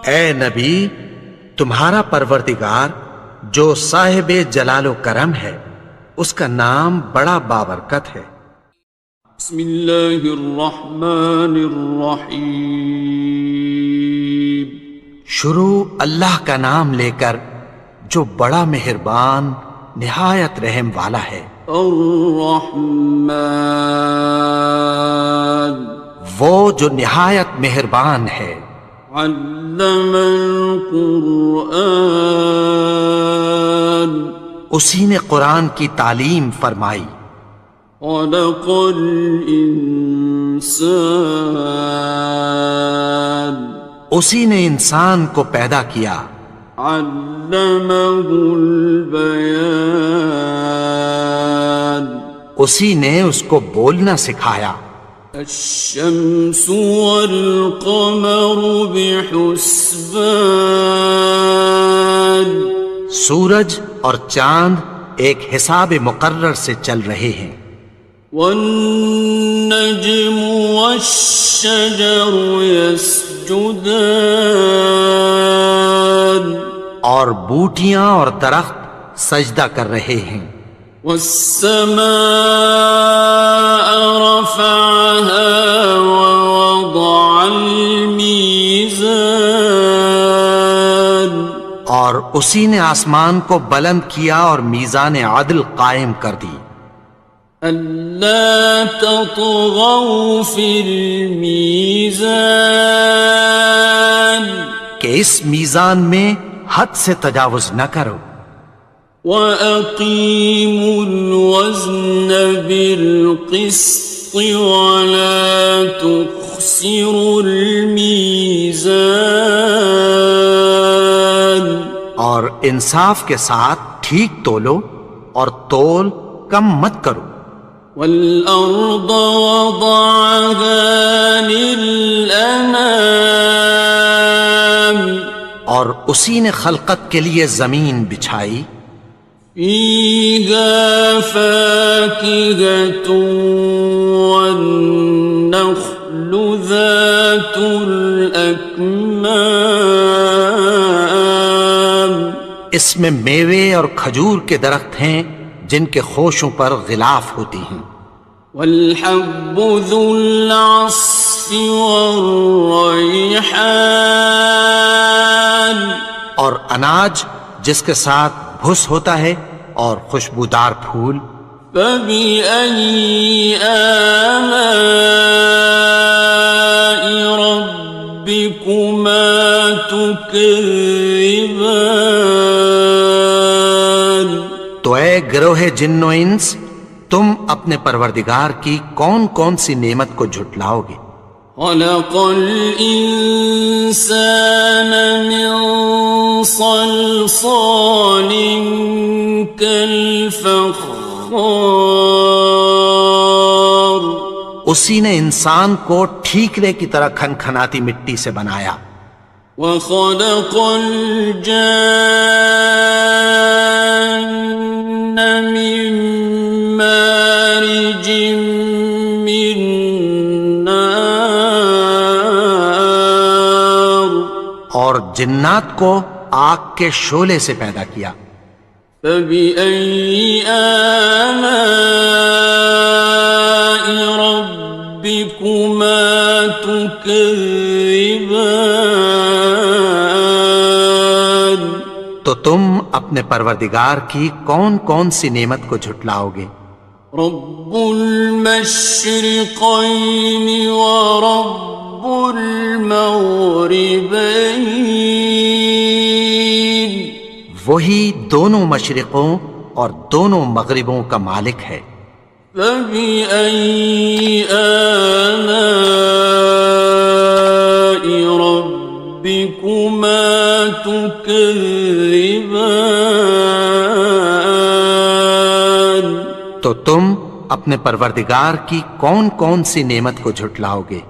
اے نبی، تمہارا پروردگار جو صاحب جلال و کرم ہے، اس کا نام بڑا بابرکت ہے. بسم اللہ الرحمن الرحیم. شروع اللہ کا نام لے کر جو بڑا مہربان نہایت رحم والا ہے. الرحمن وہ جو نہایت مہربان ہے. علم القرآن اسی نے قرآن کی تعلیم فرمائی. خلق الانسان اسی نے انسان کو پیدا کیا. علمہ البیان اسی نے اس کو بولنا سکھایا. الشمس والقمر بحسبان سورج اور چاند ایک حساب مقرر سے چل رہے ہیں. والنجم والشجر يسجدان اور بوٹیاں اور درخت سجدہ کر رہے ہیں. والسماء رفعها ووضع الميزان اور اسی نے آسمان کو بلند کیا اور میزان عدل قائم کر دی. ألا تطغوا في الميزان کہ اس میزان میں حد سے تجاوز نہ کرو. وَأَقِيمُوا الْوَزْنَ بِالْقِسْطِ وَلَا تُخْسِرُوا الْمِيزَانَ اور انصاف کے ساتھ ٹھیک تولو اور تول کم مت کرو. وَالْأَرْضَ وَضَعَهَا لِلْأَنَامِ اور اسی نے خلقت کے لیے زمین بچھائی. فِيهَا فَاكِهَةٌ وَالنَّخْلُ ذَاتُ الْأَكْمَامِ اس میں میوے اور کھجور کے درخت ہیں جن کے خوشوں پر غلاف ہوتی ہیں. وَالْحَبُّ ذُو الْعَصْفِ وَالرَّيْحَانِ اور اناج جس کے ساتھ بھس ہوتا ہے اور خوشبودار پھول. فَبِأَيِّ آلَاءِ رَبِّكُمَا تُكَذِّبَانِ تو اے گروہ جن و انس، تم اپنے پروردگار کی کون کون سی نعمت کو جھٹلاؤ گے؟ خَلَقَ الْإِنسَانَ مِنْ صَلْصَالٍ كَالْفَخَّارِ اسی نے انسان کو ٹھیکرے کی طرح کھنکھناتی مٹی سے بنایا. وَخَلَقَ الْجَانَّ مِن مَّارِجٍ مِّن نَّارٍ اور جنات کو آگ کے شعلے سے پیدا کیا. فَبِأَيِّ آلَاءِ رَبِّكُمَا تُكَذِّبَانِ تو تم اپنے پروردگار کی کون کون سی نعمت کو جھٹلاؤ گے؟ رَبُّ الْمَشْرِقَيْنِ وَرَبُّ الْمَغْرِبَيْنِ وہی دونوں مشرقوں اور دونوں مغربوں کا مالک ہے. فَبِأَيِّ آلَاءِ رَبِّكُمَا تُكَذِّبَانِ تو تم اپنے پروردگار کی کون کون سی نعمت کو جھٹلاؤ گے؟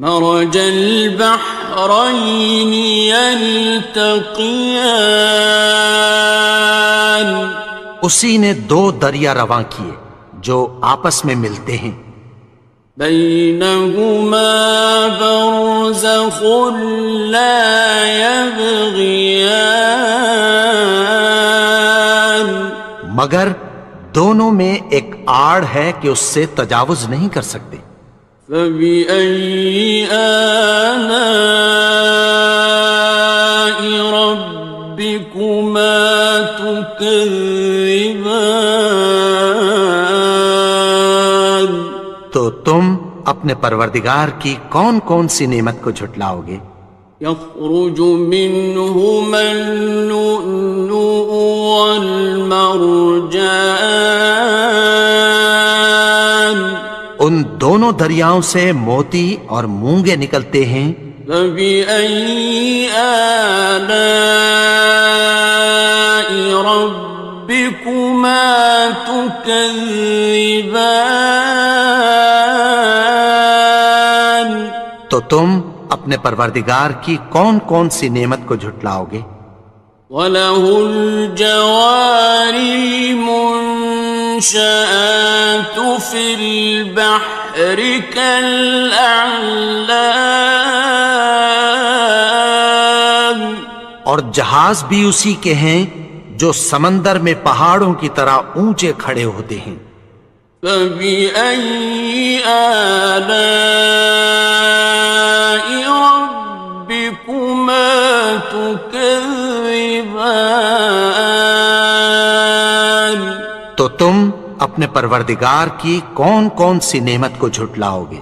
مرج البحرين يلتقيان اسی نے دو دریا رواں کیے جو آپس میں ملتے ہیں. بينهما برزخ لا يبغيان مگر دونوں میں ایک آڑ ہے کہ اس سے تجاوز نہیں کر سکتے. فَبِأَيِّ آلَاءِ رَبِّكُمَا تُكَذِّبَانِ تو تم اپنے پروردگار کی کون کون سی نعمت کو جھٹلاؤ گے؟ يَخْرُجُ مِنْهُمَا اللُّؤْلُؤُ وَالْمَرْجَانُ ان دونوں دریاؤں سے موتی اور مونگے نکلتے ہیں. فَبِأَيِّ آلَاءِ رَبِّكُمَا تُكَذِّبَانِ تو تم اپنے پروردگار کی کون کون سی نعمت کو جھٹلاؤ گے؟ وَلَهُ الْجَوَارِ الْمُنشَآتُ المنشآت في البحر كالأعلام اور جہاز بھی اسی کے ہیں جو سمندر میں پہاڑوں کی طرح اونچے کھڑے ہوتے ہیں. فبأي آلاء ربكما تكذبان تو تم اپنے پروردگار کی کون کون سی نعمت کو جھٹلاؤ گے؟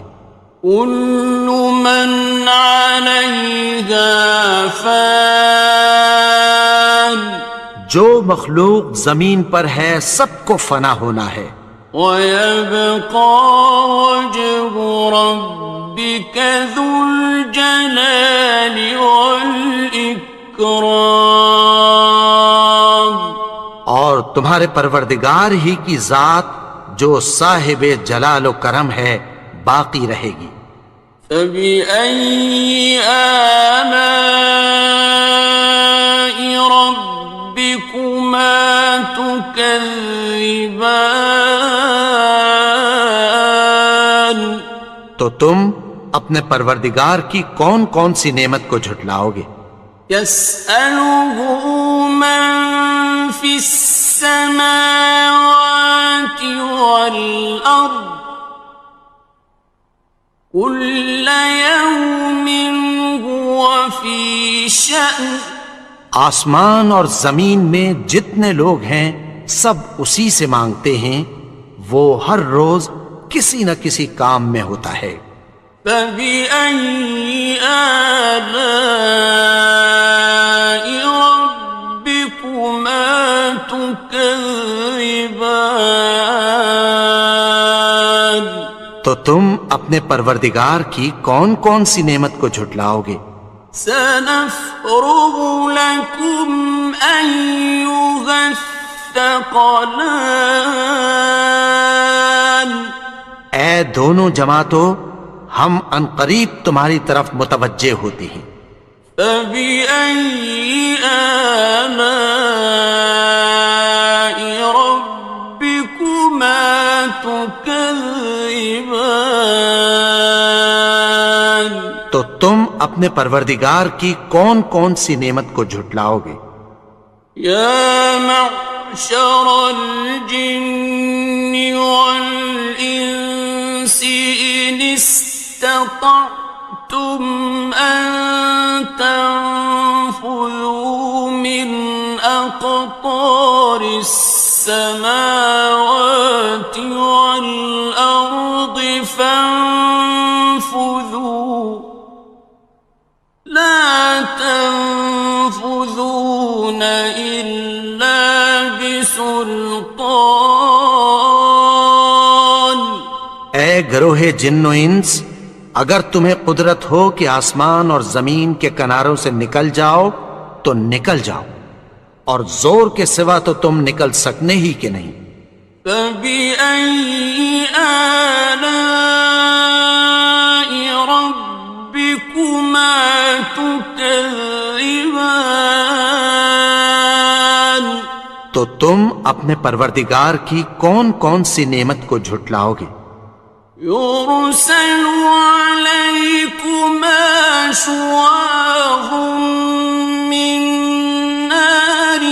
كل من عليها فان جو مخلوق زمین پر ہے سب کو فنا ہونا ہے. ويبقى وجه ربك ذو الجلال والإكرام اور تمہارے پروردگار ہی کی ذات جو صاحب جلال و کرم ہے باقی رہے گی. فبأي آلاء ربكما تكذبان تو تم اپنے پروردگار کی کون کون سی نعمت کو جھٹلاؤ گے؟ يسأله من في السماوات والأرض كل يوم هو في شأن آسمان اور زمین میں جتنے لوگ ہیں سب اسی سے مانگتے ہیں، وہ ہر روز کسی نہ کسی کام میں ہوتا ہے. فبأي آلاء ربكما تكذبان تو تم اپنے پروردگار کی کون کون سی نعمت کو جھٹلاؤ گے؟ سنفرغ لكم أيها الثقلان اے دونوں جماعتوں، ہم عنقریب تمہاری طرف متوجہ ہوتے ہیں. فبأي آلاء ربكما تكذبان تو تم اپنے پروردگار کی کون کون سی نعمت کو جھٹلاؤ گے؟ يا معشر الجن والإنس إن استطعتم أن تنفذوا من أقطار السماوات والأرض فانفذوا لا تنفذون إلا بسلطان اے گروہ جن و انس، اگر تمہیں قدرت ہو کہ آسمان اور زمین کے کناروں سے نکل جاؤ تو نکل جاؤ، اور زور کے سوا تو تم نکل سکنے ہی کہ نہیں. فبأي آلاء ربكما تكذبان تو تم اپنے پروردگار کی کون کون سی نعمت کو جھٹلاؤ گے؟ يرسل عليكما شواظ من نار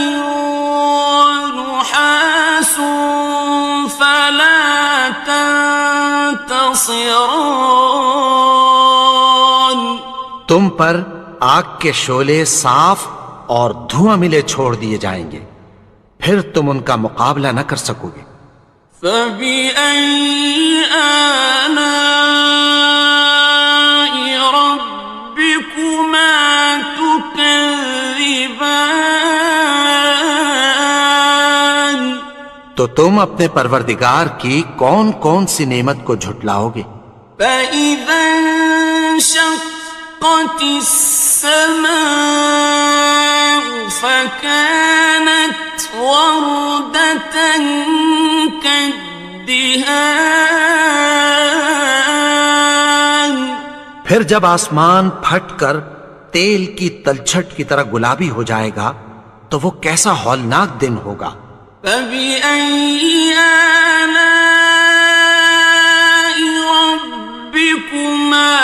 ونحاس فلا تنتصران تم پر آگ کے شعلے صاف اور دھواں ملے چھوڑ دیے جائیں گے، پھر تم ان کا مقابلہ نہ کر سکو گے. فبأي آلاء ربكما تكذبان تو تم اپنے پروردگار کی کون کون سی نعمت کو جھٹلاؤ گے؟ فإذا انشقت السماء فكانت وردة كالدهان پھر جب آسمان پھٹ کر تیل کی تلچھٹ کی طرح گلابی ہو جائے گا تو وہ کیسا ہولناک دن ہوگا. فبأي آلاء ربكما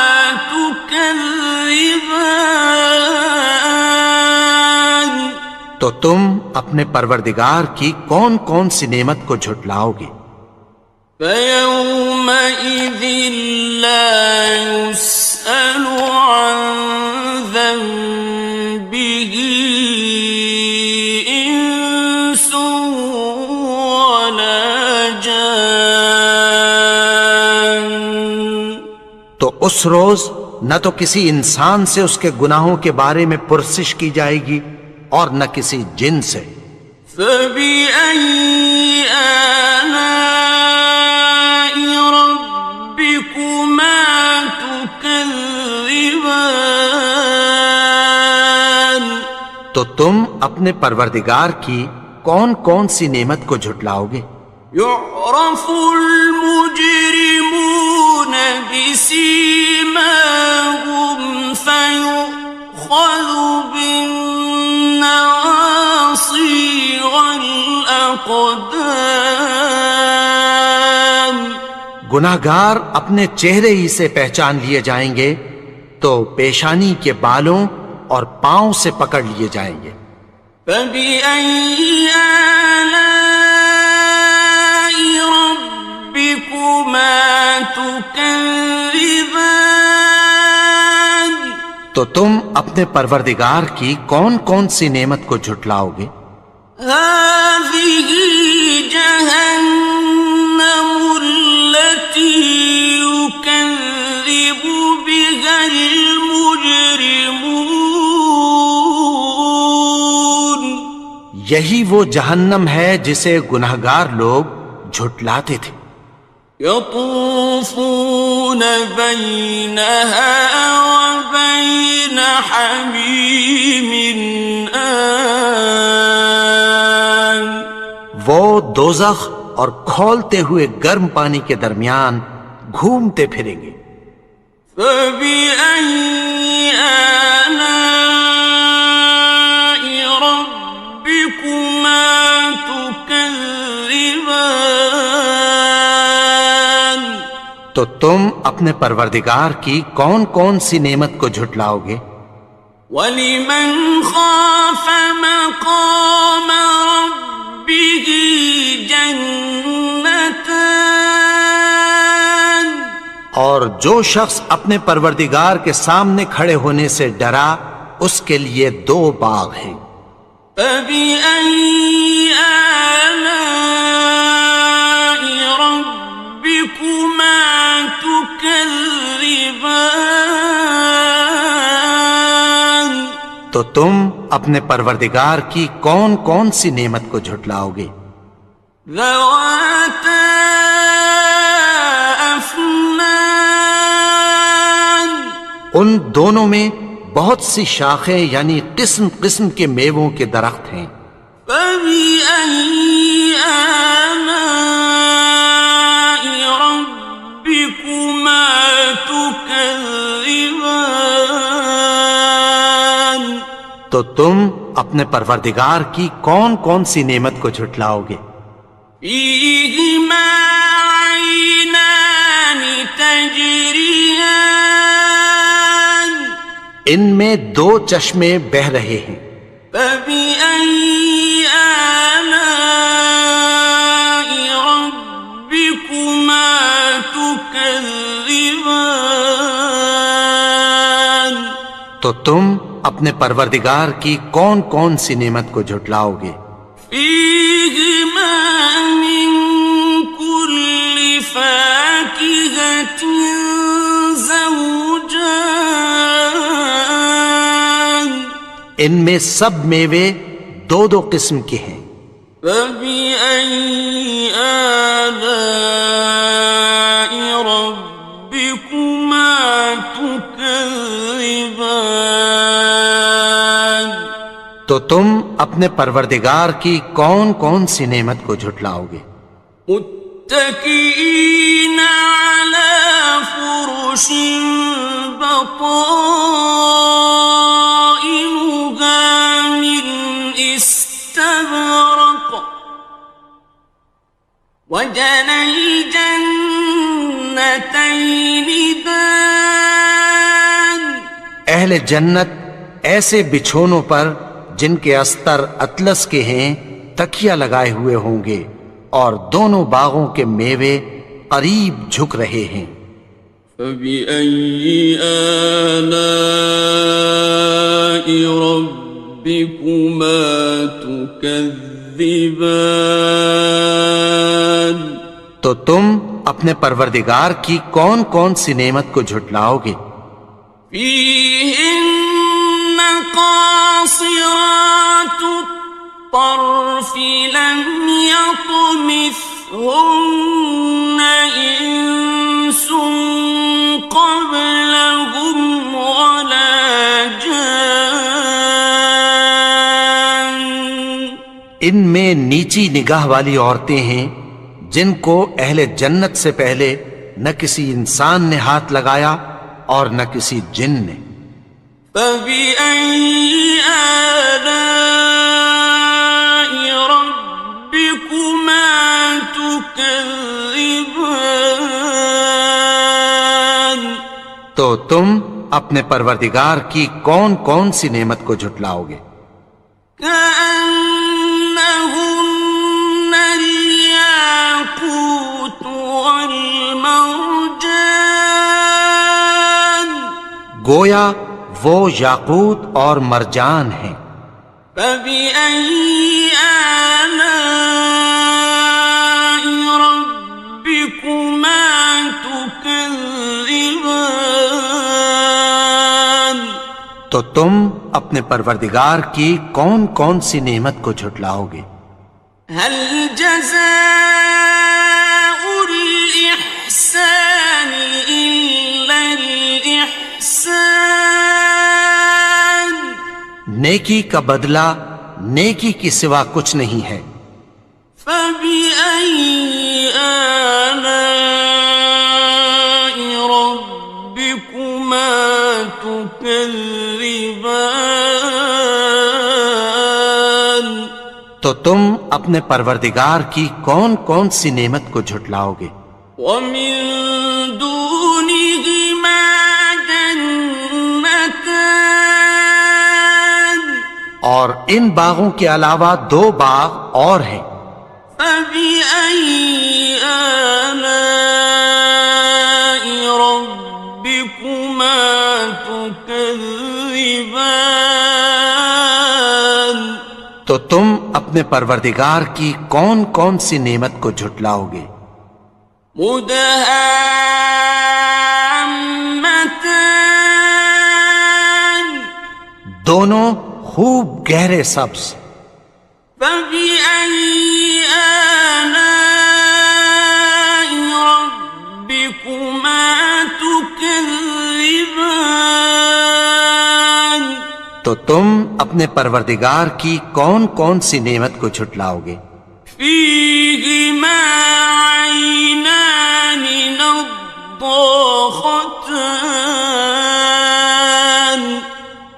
تكذبان تو تم اپنے پروردگار کی کون کون سی نعمت کو جھٹلاؤ گے؟ فَيَوْمَئِذٍ لَا يُسْأَلُ عَنْ ذَنبِهِ إِنسٌ وَلَا جَانٌ تو اس روز نہ تو کسی انسان سے اس کے گناہوں کے بارے میں پرسش کی جائے گی اور نہ کسی جن سے۔ فَبِأَيِّ آلَاءِ رَبِّكُمَا تُكَذِّبَانِ تو تم اپنے پروردگار کی کون کون سی نعمت کو جھٹلاؤ گے؟ يُعْرَفُ الْمُجْرِمُونَ بِسِيمَاهُمْ فَيُؤْخَذُ بِالنَّوَاصِي وَالْأَقْدَامِ گناہگار اپنے چہرے ہی سے پہچان لیے جائیں گے تو پیشانی کے بالوں اور پاؤں سے پکڑ لیے جائیں گے۔ فَبِأَيِّ آلَاءِ رَبِّكُمَا تُكَذِّبَانِ تو تم اپنے پروردگار کی کون کون سی نعمت کو جھٹلاؤ گے؟ هَذِهِ جَهَنَّمُ الَّتِي يُكَذِّبُ بِهَا الْمُجْرِمُونَ یہی وہ جہنم ہے جسے گناہگار لوگ جھٹلاتے تھے۔ يطوفون بينها وبين حميم آن وہ دوزخ اور کھولتے ہوئے گرم پانی کے درمیان گھومتے پھریں گے۔ فبأي آلاء ربكما تكذبان تو تم اپنے پروردگار کی کون کون سی نعمت کو جھٹلاؤ گے؟ وَلِمَنْ خَافَ مَقَامَ رَبِّهِ جَنَّتَانِ اور جو شخص اپنے پروردگار کے سامنے کھڑے ہونے سے ڈرا اس کے لیے دو باغ ہیں۔ فَبِأَيِّ آلَاءِ رَبِّكُمَا تُكَذِّبَانِ تو تم اپنے پروردگار کی کون کون سی نعمت کو جھٹلاؤ گے؟ ذَوَاتَا أَفْنَانٍ ان دونوں میں بہت سی شاخیں یعنی قسم قسم کے میووں کے درخت ہیں۔ فَبِأَيِّ آلَاءِ رَبِّكُمَا تُكَذِّبَانِ تو تم اپنے پروردگار کی کون کون سی نعمت کو جھٹلاؤ گے؟ فِيهِمَا عَيْنَانِ تَجْرِيَانِ ان میں دو چشمے بہہ رہے ہیں۔ فَبِأَيِّ آلَاءِ رَبِّكُمَا تُكَذِّبَانِ تو تم اپنے پروردگار کی کون کون سی نعمت کو جھٹلاؤ گے؟ فِيهِمَا مِن كُلِّ فَاكِهَةٍ زَوْجَانِ ان میں سب میوے دو دو قسم کے ہیں۔ فَبِأَيِّ آلَاءِ رَبِّكُمَا تُكَذِّبَانِ تو تم اپنے پروردگار کی کون کون سی نعمت کو جھٹلاؤ گے؟ متكئين على فرش بطائنها من استبرق وجنى الجنتين دان. اہل جنت ایسے بچھونوں پر جن کے استر اطلس کے ہیں تکیہ لگائے ہوئے ہوں گے، اور دونوں باغوں کے میوے قریب جھک رہے ہیں۔ فَبِأَيِّ آلَاءِ رَبِّكُمَا تُكَذِّبَانِ؟ تو تم اپنے پروردگار کی کون کون سی نعمت کو جھٹلاؤ گے؟ فِيهِنَّ قَاصِرَاتُ الطَّرْفِ لَمْ يَطْمِثْهُنَّ إِنسٌ قَبْلَهُمْ وَلَا جَانٌّ۔ ان میں نیچی نگاہ والی عورتیں ہیں جن کو اہل جنت سے پہلے نہ کسی انسان نے ہاتھ لگایا اور نہ کسی جن نے۔ فَبِأَيِّ آلَاءِ رَبِّكُمَا تُكَذِّبَانِ؟ تو تم اپنے پروردگار کی کون کون سی نعمت کو جھٹلاؤ گے؟ كَأَنَّهُنَّ الْيَاقُوتُ وَالْمَرْجَانُ، گویا وہ یاقوت اور مرجان ہیں۔ فَبِأَيِّ آلَاءِ رَبِّكُمَا تُكَذِّبَانِ؟ تو تم اپنے پروردگار کی کون کون سی نعمت کو جھٹلاؤ گے؟ هَلْ جَزَاءُ الْإِحْسَانِ إِلَّا الْإِحْسَانُ؟ نیکی کا بدلہ نیکی کی سوا کچھ نہیں ہے۔ فَبِأَيِّ آلَاءِ رَبِّكُمَا تُكَذِّبَانِ؟ تو تم اپنے پروردگار کی کون کون سی نعمت کو جھٹلاؤ گے؟ وَمِن دُونِهِمَا جَنَّتَانِ، اور ان باغوں کے علاوہ دو باغ اور ہیں۔ فَبِأَيِّ آلَاءِ رَبِّكُمَا تُكَذِّبَانِ؟ تو تم اپنے پروردگار کی کون کون سی نعمت کو جھٹلاؤ گے؟ مُدْهَامَّتَانِ، دونوں خوب گہرے سبز۔ فَبِأَيِّ آلَاءِ رَبِّكُمَا تُكَذِّبَانِ؟ تو تم اپنے پروردگار کی کون کون سی نعمت کو جھٹلاؤ گے؟ فِيهِمَا عَيْنَانِ نَضَّاخَتَانِ،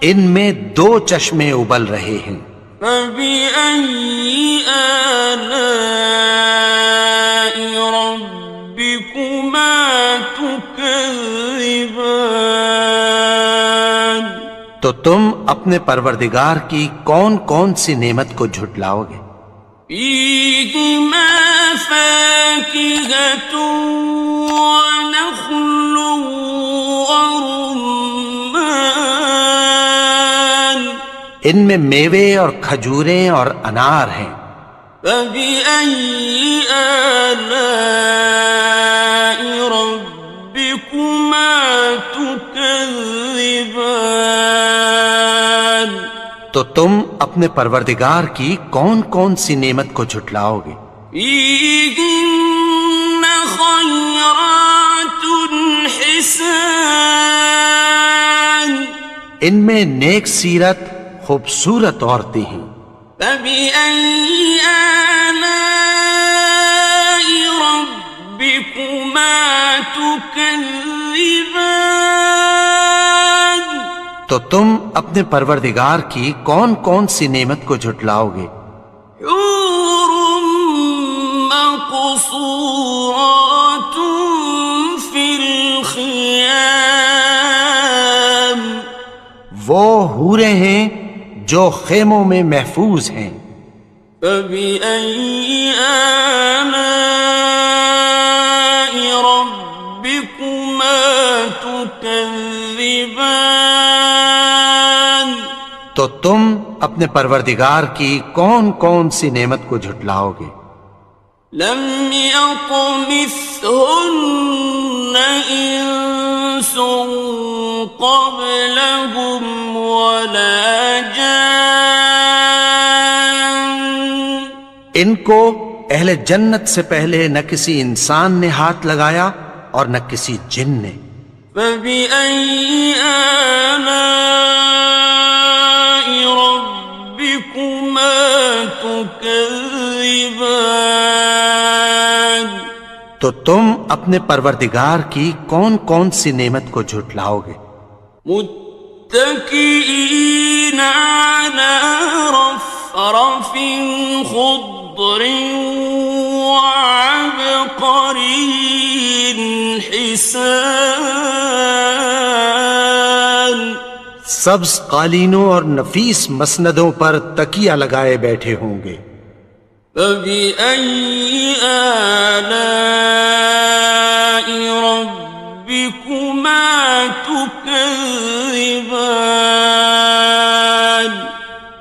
ان میں دو چشمے ابل رہے ہیں۔ فَبِأَيِّ آلَاءِ رَبِّكُمَا تُكَذِّبَانِ؟ تو تم اپنے پروردگار کی کون کون سی نعمت کو جھٹلاؤ گے؟ فِيهِمَا فَاكِهَةٌ وَنَخْلٌ وَرُمَّانٌ، ان میں میوے اور کھجوریں اور انار ہیں۔ فَبِأَيِّ آلَاءِ رَبِّكُمَا تُكَذِّبَانِ؟ تو تم اپنے پروردگار کی کون کون سی نعمت کو جھٹلاؤ گے؟ فِيهِنَّ خَيْرَاتٌ حِسَانٌ، ان میں نیک سیرت خوبصورت عورتیں ہیں۔ فَبِأَيِّ آلَاءِ رَبِّكُمَا تُكَذِّبَانِ؟ تو تم اپنے پروردگار کی کون کون سی نعمت کو جھٹلاؤ گے؟ حور مقصورات مقصورات في الخيام وہ حوریں ہیں جو خیموں میں محفوظ ہیں. فبأي آلاء ربكما تكذبان تو تم اپنے پروردگار کی کون کون سی نعمت کو جھٹلاؤ گے؟ لم يطمثهن إنس قبلهم ولا جان ان کو اہل جنت سے پہلے نہ کسی انسان نے ہاتھ لگایا اور نہ کسی جن نے. فبأي آلاء ربكما تكذبان تو تم اپنے پروردگار کی کون کون سی نعمت کو جھٹلاؤ گے؟ متكئين على رفرف خضر وعبقري حسان سبز قالینوں اور نفیس مسندوں پر تکیہ لگائے بیٹھے ہوں گے. فبأي آلاء ربكما تكذبان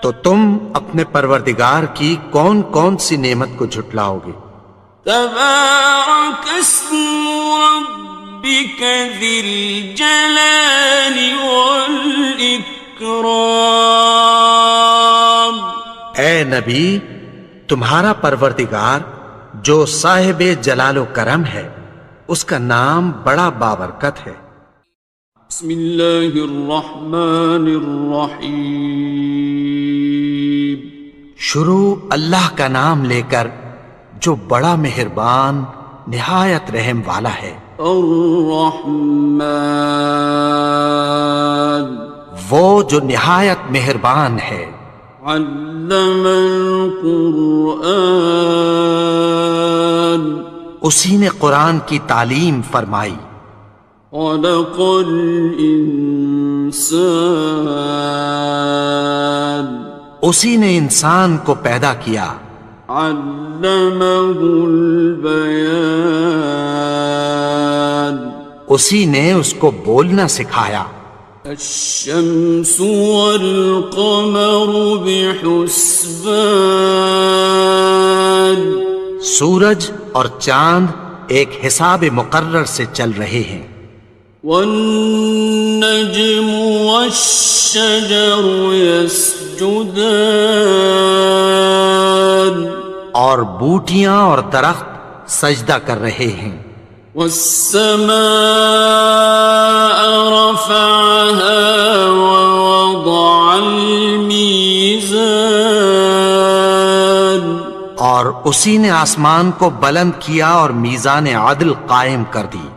تو تم اپنے پروردگار کی کون کون سی نعمت کو جھٹلاؤ گے؟ تبارك اسم ربك ذي الجلال والإكرام اے نبی، تمہارا پروردگار جو صاحب جلال و کرم ہے، اس کا نام بڑا بابرکت ہے. بسم اللہ الرحمن الرحیم شروع اللہ کا نام لے کر جو بڑا مہربان نہایت رحم والا ہے. الرحمن وہ جو نہایت مہربان ہے. علم القرآن اسی نے قرآن کی تعلیم فرمائی. خلق الانسان اسی نے انسان کو پیدا کیا. علمہ البیان اسی نے اس کو بولنا سکھایا. الشمس والقمر بحسبان سورج اور چاند ایک حساب مقرر سے چل رہے ہیں. والنجم والشجر يسجدان اور بوٹیاں اور درخت سجدہ کر رہے ہیں. والسماء رفعها ووضع الميزان اور اسی نے آسمان کو بلند کیا اور میزان عدل قائم کر دی.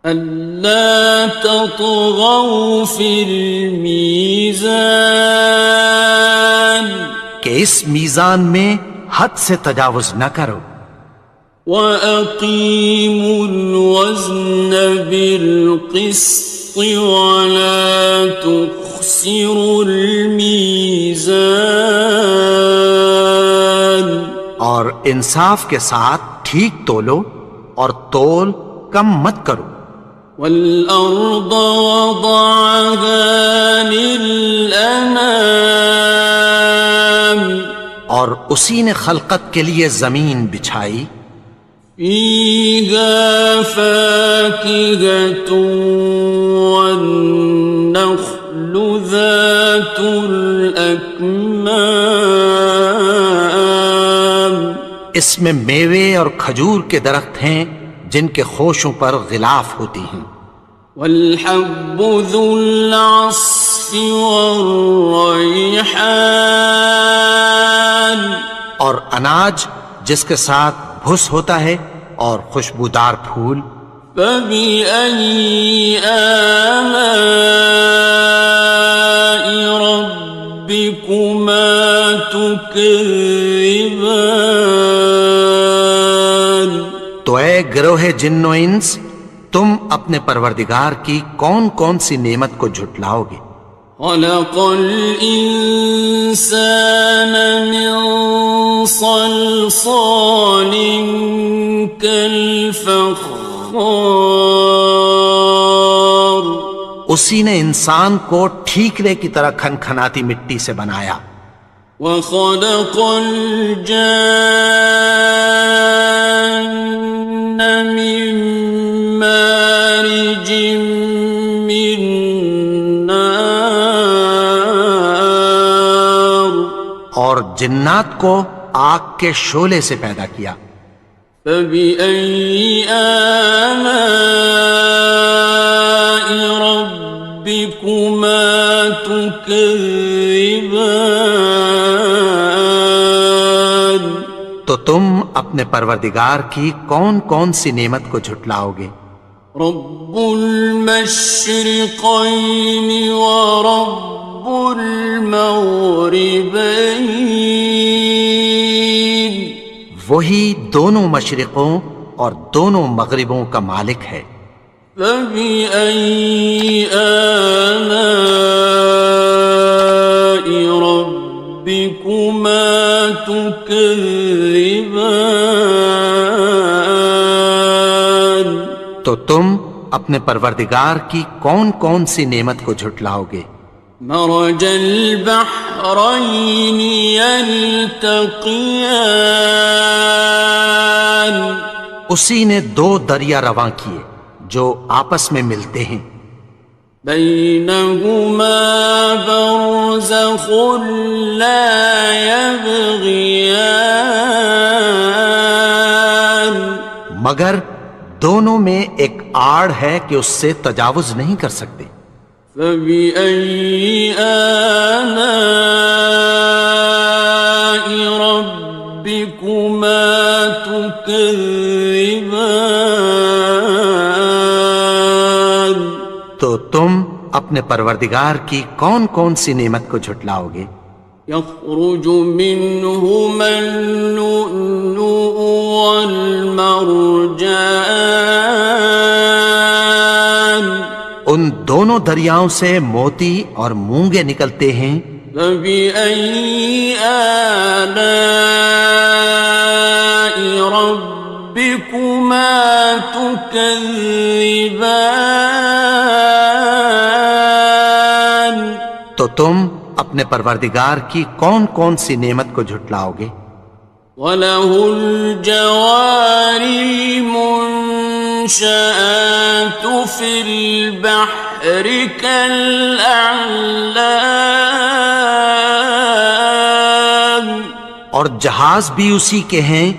ألا تطغوا في الميزان کہ اس میزان میں حد سے تجاوز نہ کرو. وَأَقِيمُوا الْوَزْنَ بِالْقِسْطِ وَلَا تُخْسِرُوا الْمِيزَانَ اور انصاف کے ساتھ ٹھیک تولو اور تول کم مت کرو. وَالْأَرْضَ وَضَعَهَا لِلْأَنَامِ اور اسی نے خلقت کے لیے زمین بچھائی. فِيهَا فَاكِهَةٌ وَالنَّخْلُ ذَاتُ الْأَكْمَامِ اس میں میوے اور کھجور کے درخت ہیں جن کے خوشوں پر غلاف ہوتی ہیں. وَالْحَبُّ ذُو الْعَصْفِ وَالرَّيْحَانِ اور اناج جس کے ساتھ بھس ہوتا ہے اور خوشبودار پھول. فَبِأَيِّ آلَاءِ رَبِّكُمَا تُكَذِّبَانِ تو اے گروہ جن و انس، تم اپنے پروردگار کی کون کون سی نعمت کو جھٹلاؤ گے؟ خلق الإنسان من صلصال كالفخار، اسی نے انسان کو ٹھیکرے کی طرح کھنکھناتی مٹی سے بنایا، وخلق الجان من مارج من نار، اور جنات کو آگ کے شعلے سے پیدا کیا۔ فبأي آلاء ربكما تكذبان، تو تم اپنے پروردگار کی کون کون سی نعمت کو جھٹلاؤ گے؟ رب المشرقين ورب المغربين، وہی دونوں مشرقوں اور دونوں مغربوں کا مالک ہے۔ فبأي آلاء ربكما تكذبان، تو تم اپنے پروردگار کی کون کون سی نعمت کو جھٹلاؤ گے؟ مرج البحرين يلتقيان، اسی نے دو دریا رواں کیے جو آپس میں ملتے ہیں، بينهما برزخ لا يبغيان، مگر دونوں میں ایک آڑ ہے کہ اس سے تجاوز نہیں کر سکتے۔ فبأي آلاء ربكما تكذبان، تو تم اپنے پروردگار کی کون کون سی نعمت کو جھٹلاؤ گے؟ يخرج منهما اللؤلؤ والمرجان، ان دونوں دریاؤں سے موتی اور مونگے نکلتے ہیں۔ فبأي آلاء ربكما تكذبان، تو تم اپنے پروردگار کی کون کون سی نعمت کو جھٹلاؤ گے؟ وَلَهُ الْجَوَارِ الْمُنشَآتُ فِي الْبَحْرِ كَالْأَعْلَامِ، اور جہاز بھی اسی کے ہیں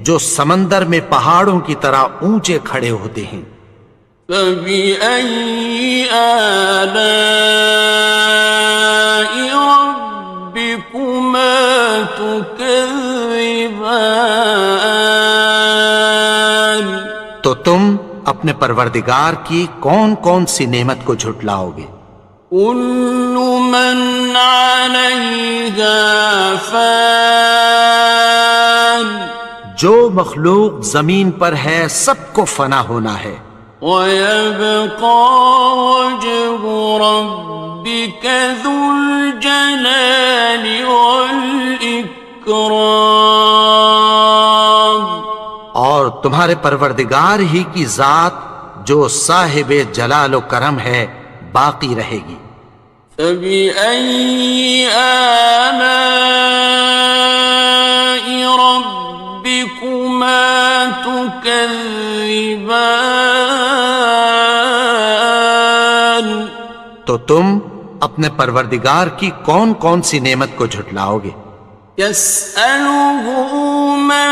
جو سمندر میں پہاڑوں کی طرح اونچے کھڑے ہوتے ہیں۔ فبأي آلاء ربكما تكذبان، تو تم اپنے پروردگار کی کون کون سی نعمت کو جھٹلاؤ گے؟ كل من عليها فان، جو مخلوق زمین پر ہے سب کو فنا ہونا ہے، ويبقى وجه ربك ذو الجلال والإكرام، اور تمہارے پروردگار ہی کی ذات جو صاحب جلال و کرم ہے باقی رہے گی۔ فبأي آلاء ربكما تكذبان، تو تم اپنے پروردگار کی کون کون سی نعمت کو جھٹلاؤ گے؟ يسأله من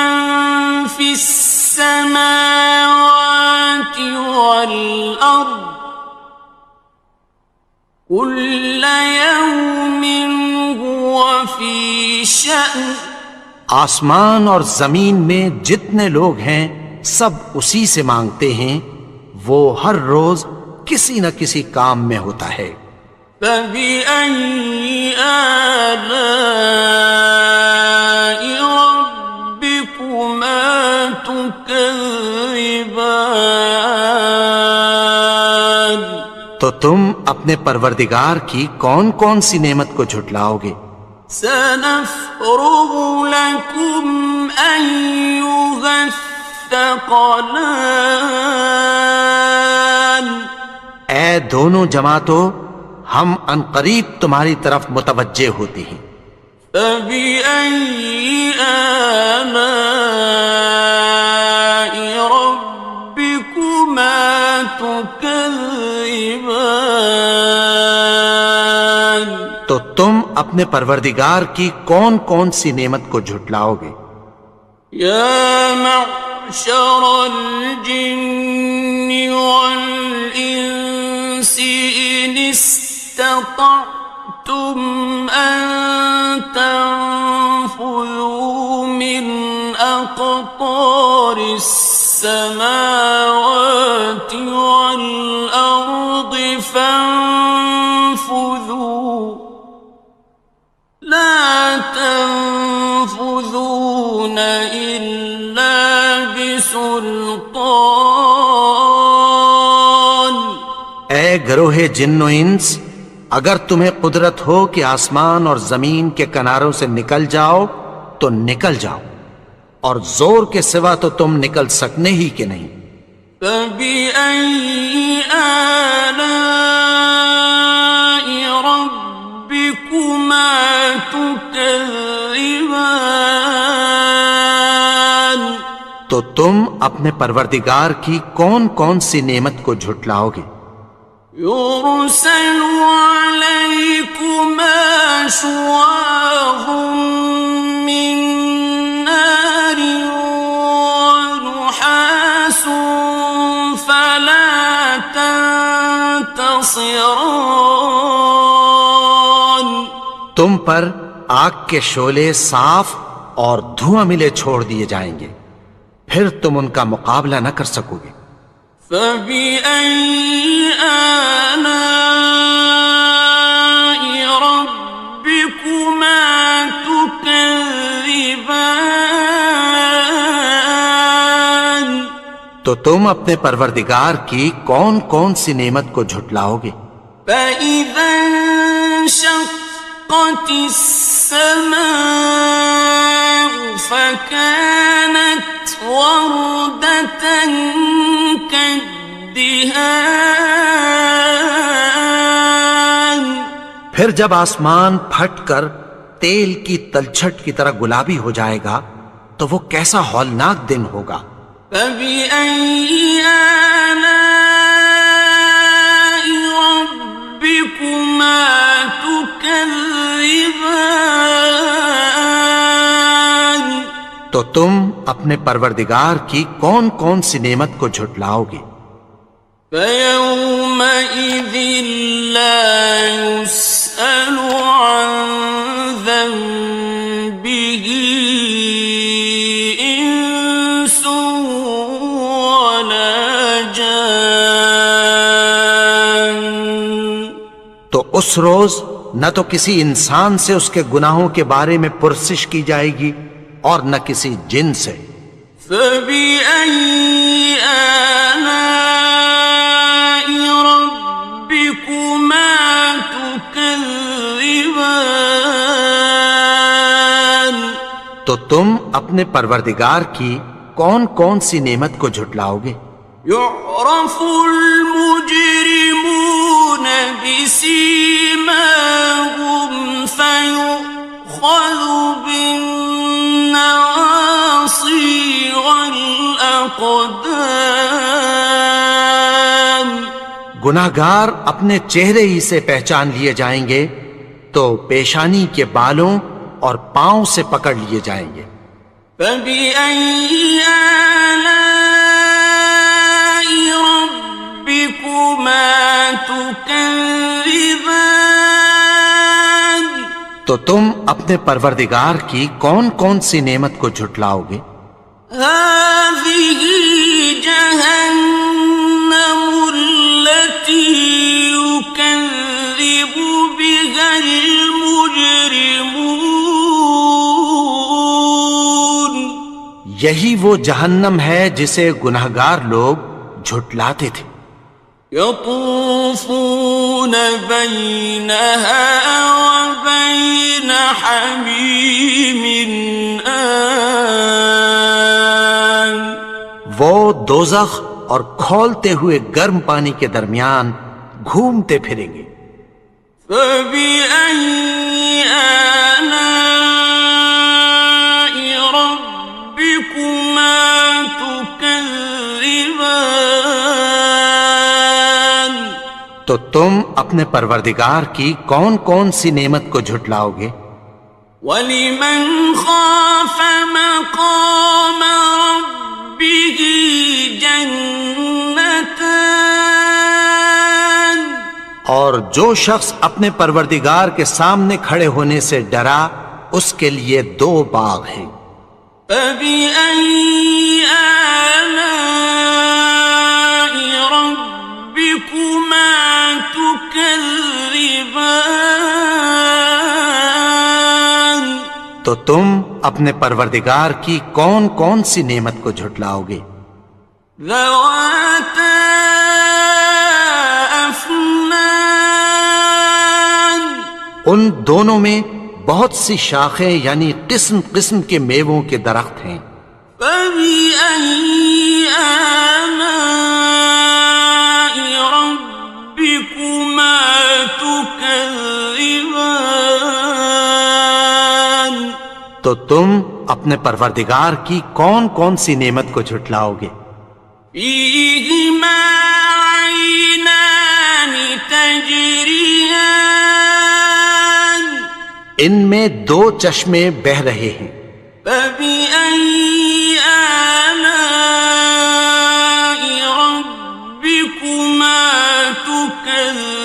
في السماوات والأرض كل يوم هو في شأن، آسمان اور زمین میں جتنے لوگ ہیں سب اسی سے مانگتے ہیں، وہ ہر روز کسی نہ کسی کام میں ہوتا ہے۔ فبأي آلاء ربكما تكذبان، تو تم اپنے پروردگار کی کون کون سی نعمت کو جھٹلاؤ گے؟ سنفرغ لكم أيها الثقلان اے دونوں جماعتوں، ہم عنقریب تمہاری طرف متوجہ ہوتے ہیں۔ فبأي آلاء ربكما تكذبان تو تم اپنے پروردگار کی کون کون سی نعمت کو جھٹلاؤ گے؟ يا معشر الجن والإنس إن استطعتم أن تنفذوا من أقطار السماوات والأرض فانفذوا لا تنفذون إلا بسلطان اے گروہ جن و انس، اگر تمہیں قدرت ہو کہ آسمان اور زمین کے کناروں سے نکل جاؤ تو نکل جاؤ، اور زور کے سوا تو تم نکل سکنے ہی کہ نہیں۔ فبأي آلاء ربكما تكذبان تو تم اپنے پروردگار کی کون کون سی نعمت کو جھٹلاؤ گے؟ يرسل عليكما شواظ من نار ونحاس فلا تنتصران تم پر آگ کے شعلے صاف اور دھواں ملے چھوڑ دیے جائیں گے، پھر تم ان کا مقابلہ نہ کر سکو گے۔ فبأي آلاء ربكما تكذبان تو تم اپنے پروردگار کی کون کون سی نعمت کو جھٹلاؤ گے؟ فإذا انشقت السماء فكانت وردة كالدهان پھر جب آسمان پھٹ کر تیل کی تلچھٹ کی طرح گلابی ہو جائے گا تو وہ کیسا ہولناک دن ہوگا۔ فبأي آلاء ربكما تكذبان تو تم اپنے پروردگار کی کون کون سی نعمت کو جھٹلاؤ گے؟ فيومئذ لا يسأل عن ذنبه إنس ولا جان تو اس روز نہ تو کسی انسان سے اس کے گناہوں کے بارے میں پرسش کی جائے گی اور نہ کسی جن سے۔ فبأي آلاء ربكما تكذبان تو تم اپنے پروردگار کی کون کون سی نعمت کو جھٹلاؤ گے؟ يعرف المجرمون بسيماهم فيؤخذ بالنواصي والأقدام گناہگار اپنے چہرے ہی سے پہچان لیے جائیں گے تو پیشانی کے بالوں اور پاؤں سے پکڑ لیے جائیں گے۔ فبأي آلاء ربكما تكذبان تو تم اپنے پروردگار کی کون کون سی نعمت کو جھٹلاؤ گے؟ هذه جهنم التي يكذب بها المجرمون یہی وہ جہنم ہے جسے گناہگار لوگ جھٹلاتے تھے۔ يطوفون بينها وبين حميم آن وہ دوزخ اور کھولتے ہوئے گرم پانی کے درمیان گھومتے پھریں گے. فبأي آلاء ربكما تكذبان تو تم اپنے پروردگار کی کون کون سی نعمت کو جھٹلاؤ گے؟ وَلِمَنْ خَافَ مَقَامَ رَبِّهِ جَنَّتَانِ اور جو شخص اپنے پروردگار کے سامنے کھڑے ہونے سے ڈرا اس کے لیے 2 باغ ہیں. فَبِأَيِّ آلَاءِ رَبِّكُمَا تُكَذِّبَانِ تو تم اپنے پروردگار کی کون کون سی نعمت کو جھٹلاؤ گے؟ ذَوَاتَا أَفْنَانٍ ان دونوں میں بہت سی شاخیں یعنی قسم قسم کے میووں کے درخت ہیں. فَبِأَيِّ آلَاءِ رَبِّكُمَا تُكَذِّبَانِ تو تم اپنے پروردگار کی کون کون سی نعمت کو جھٹلاؤ گے؟ فِيهِمَا عَيْنَانِ تَجْرِيَانِ ان میں 2 چشمے بہہ رہے ہیں. فَبِأَيِّ آلَاءِ رَبِّكُمَا تُكَذِّبَانِ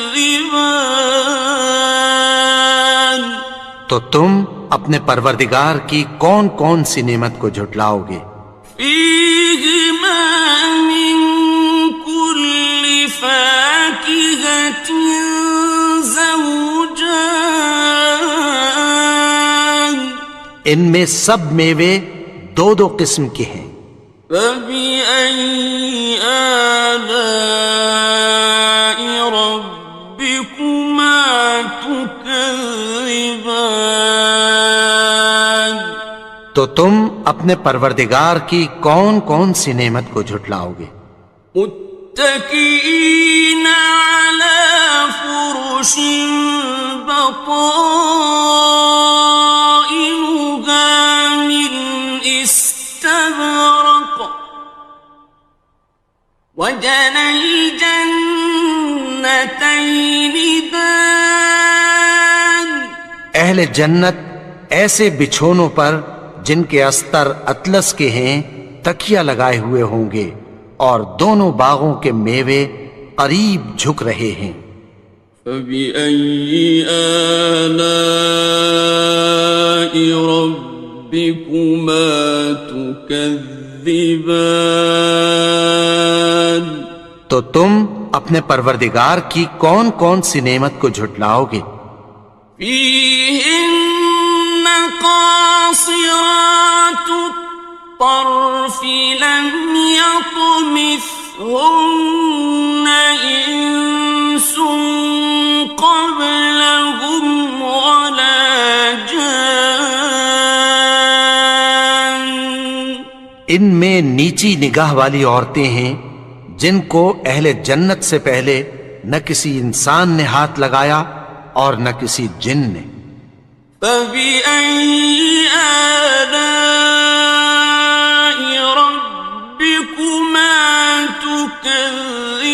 تو تم اپنے پروردگار کی کون کون سی نعمت کو جھٹلاؤ گے؟ فِيهِمَا مِن كُلِّ فَاكِهَةٍ زَوْجَانِ ان میں سب میوے 2 قسم کے ہیں. فَبِأَيِّ آلَاءِ رَبِّكُمَا تُكَذِّبَانِ تو تم اپنے پروردگار کی کون کون سی نعمت کو جھٹلاؤ گے؟ متكئين على فرش بطائنها من استبرق وجنى الجنتين دان اہل جنت ایسے بچھونوں پر جن کے استر اطلس کے ہیں تکیہ لگائے ہوئے ہوں گے اور دونوں باغوں کے میوے قریب جھک رہے ہیں. فَبِأَيِّ آلَاءِ رَبِّكُمَا تُكَذِّبَانِ تو تم اپنے پروردگار کی کون کون سی نعمت کو جھٹلاؤ گے؟ فِيهِنَّ قَاصِرَاتُ الطَّرْفِ لَمْ يَطْمِثْهُنَّ إِنسٌ قَبْلَهُمْ وَلَا جَانٌّ ان میں نیچی نگاہ والی عورتیں ہیں جن کو اہل جنت سے پہلے نہ کسی انسان نے ہاتھ لگایا اور نہ کسی جن نے. فَبِأَيِّ آلَاءِ رَبِّكُمَا تُكَذِّبَانِ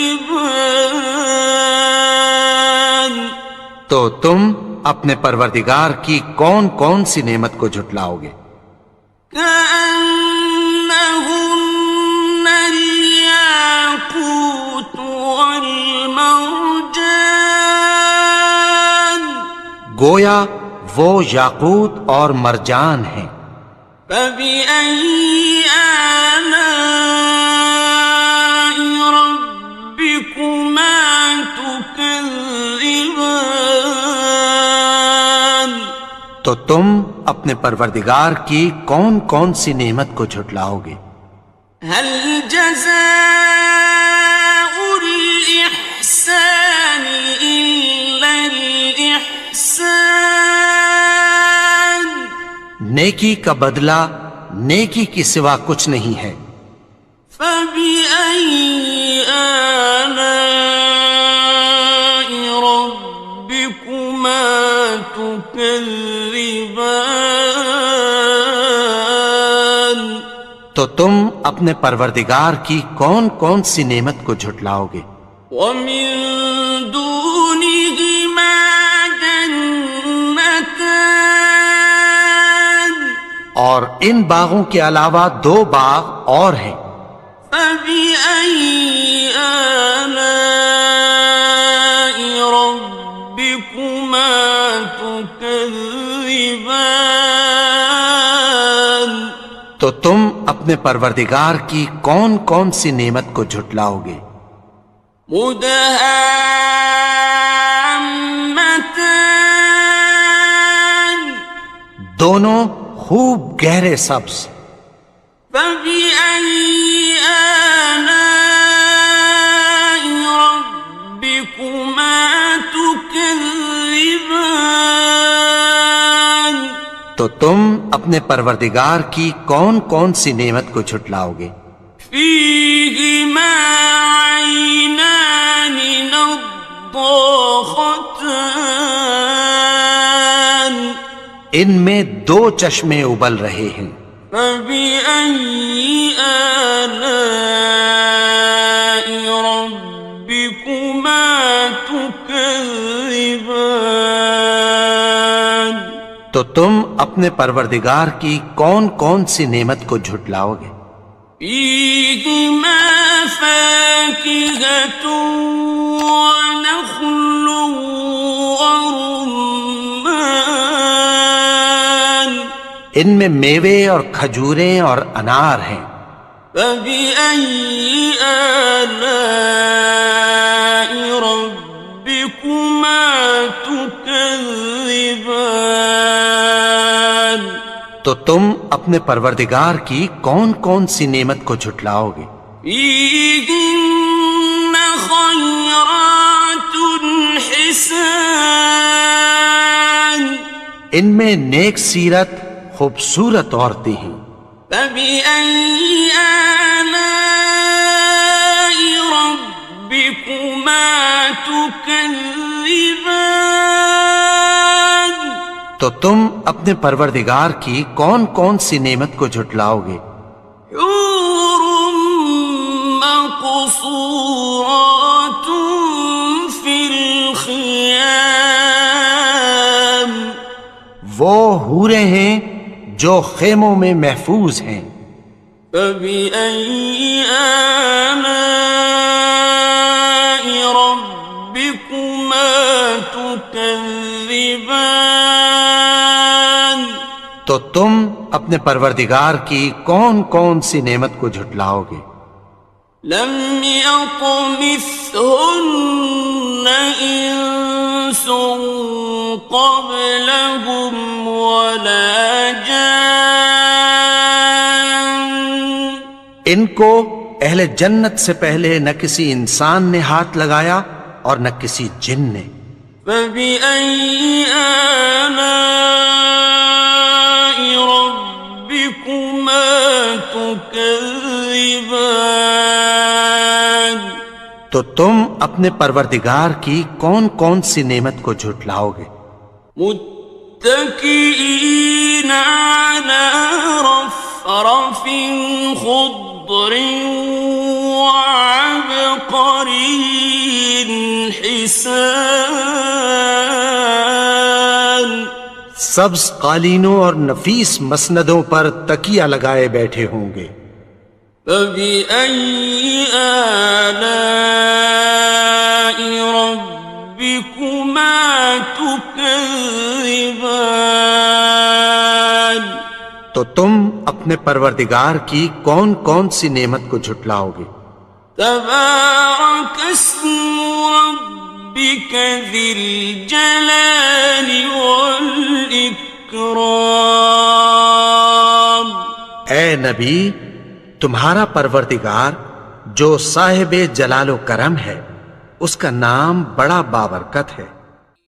تو تم اپنے پروردگار کی کون کون سی نعمت کو جھٹلاؤ گے؟ كَأَنَّهُنَّ الْيَاقُوتُ وَالْمَرْجَانُ گویا وہ یاقوت اور مرجان ہیں. فَبِأَيِّ آلَاءِ رَبِّكُمَا تُكَذِّبَانِ تو تم اپنے پروردگار کی کون کون سی نعمت کو جھٹلاؤ گے؟ هَلْ جَزَاءُ الْإِحْسَانِ نیکی کا بدلہ نیکی کی سوا کچھ نہیں ہے۔ فبأي آلاء ربكما تكذبان؟ تو تم اپنے پروردگار کی کون کون سی نعمت کو جھٹلاؤ گے؟ ومن دونهما جنتان، اور ان باغوں کے علاوہ دو باغ اور ہیں۔ فبأي آلاء ربكما تكذبان؟ تو تم اپنے پروردگار کی کون کون سی نعمت کو جھٹلاؤ گے؟ مدہامتان، دونوں خوب گہرے سبز۔ فبأي آلاء ربكما تكذبان؟ تو تم اپنے پروردگار کی کون کون سی نعمت کو جھٹلاؤ گے؟ فيهما عينان نضاختان، ان میں دو چشمے ابل رہے ہیں۔ فبأي آلاء ربكما تكذبان؟ تو تم اپنے پروردگار کی کون کون سی نعمت کو جھٹلاؤ گے؟ فيهما فاكهة ونخل ورمان، ان میں میوے اور کھجوریں اور انار ہیں۔ فبأي آلاء ربكما تكذبان؟ تو تم اپنے پروردگار کی کون کون سی نعمت کو جھٹلاؤ گے؟ فيهن خيرات حسان، ان میں نیک سیرت خوبصورت عورتیں ہیں۔ فبأي آلاء ربكما تكذبان؟ تو تم اپنے پروردگار کی کون کون سی نعمت کو جھٹلاؤ گے؟ حور مقصورات في الخيام، وہ حوریں ہیں جو خیموں میں محفوظ ہیں۔ فبأي آلاء ربكما تكذبان؟ تو تم اپنے پروردگار کی کون کون سی نعمت کو جھٹلاؤ گے؟ لم يطمثهن إنس قبلهم ولا جان، ان کو اہل جنت سے پہلے نہ کسی انسان نے ہاتھ لگایا اور نہ کسی جن نے۔ فبأي آلاء ربكما تكذبان؟ تو تم اپنے پروردگار کی کون کون سی نعمت کو جھٹلاؤ گے؟ متكئين على رفرف خضر وعبقري حسان، سبز قالینوں اور نفیس مسندوں پر تکیہ لگائے بیٹھے ہوں گے۔ فبأي آلاء ربكما تكذبان؟ تو تم اپنے پروردگار کی کون کون سی نعمت کو جھٹلاؤ گے؟ تبارك اسم ربك ذي الجلال والإكرام۔ اے نبی، تمہارا پروردگار جو صاحب جلال و کرم ہے، اس کا نام بڑا بابرکت ہے۔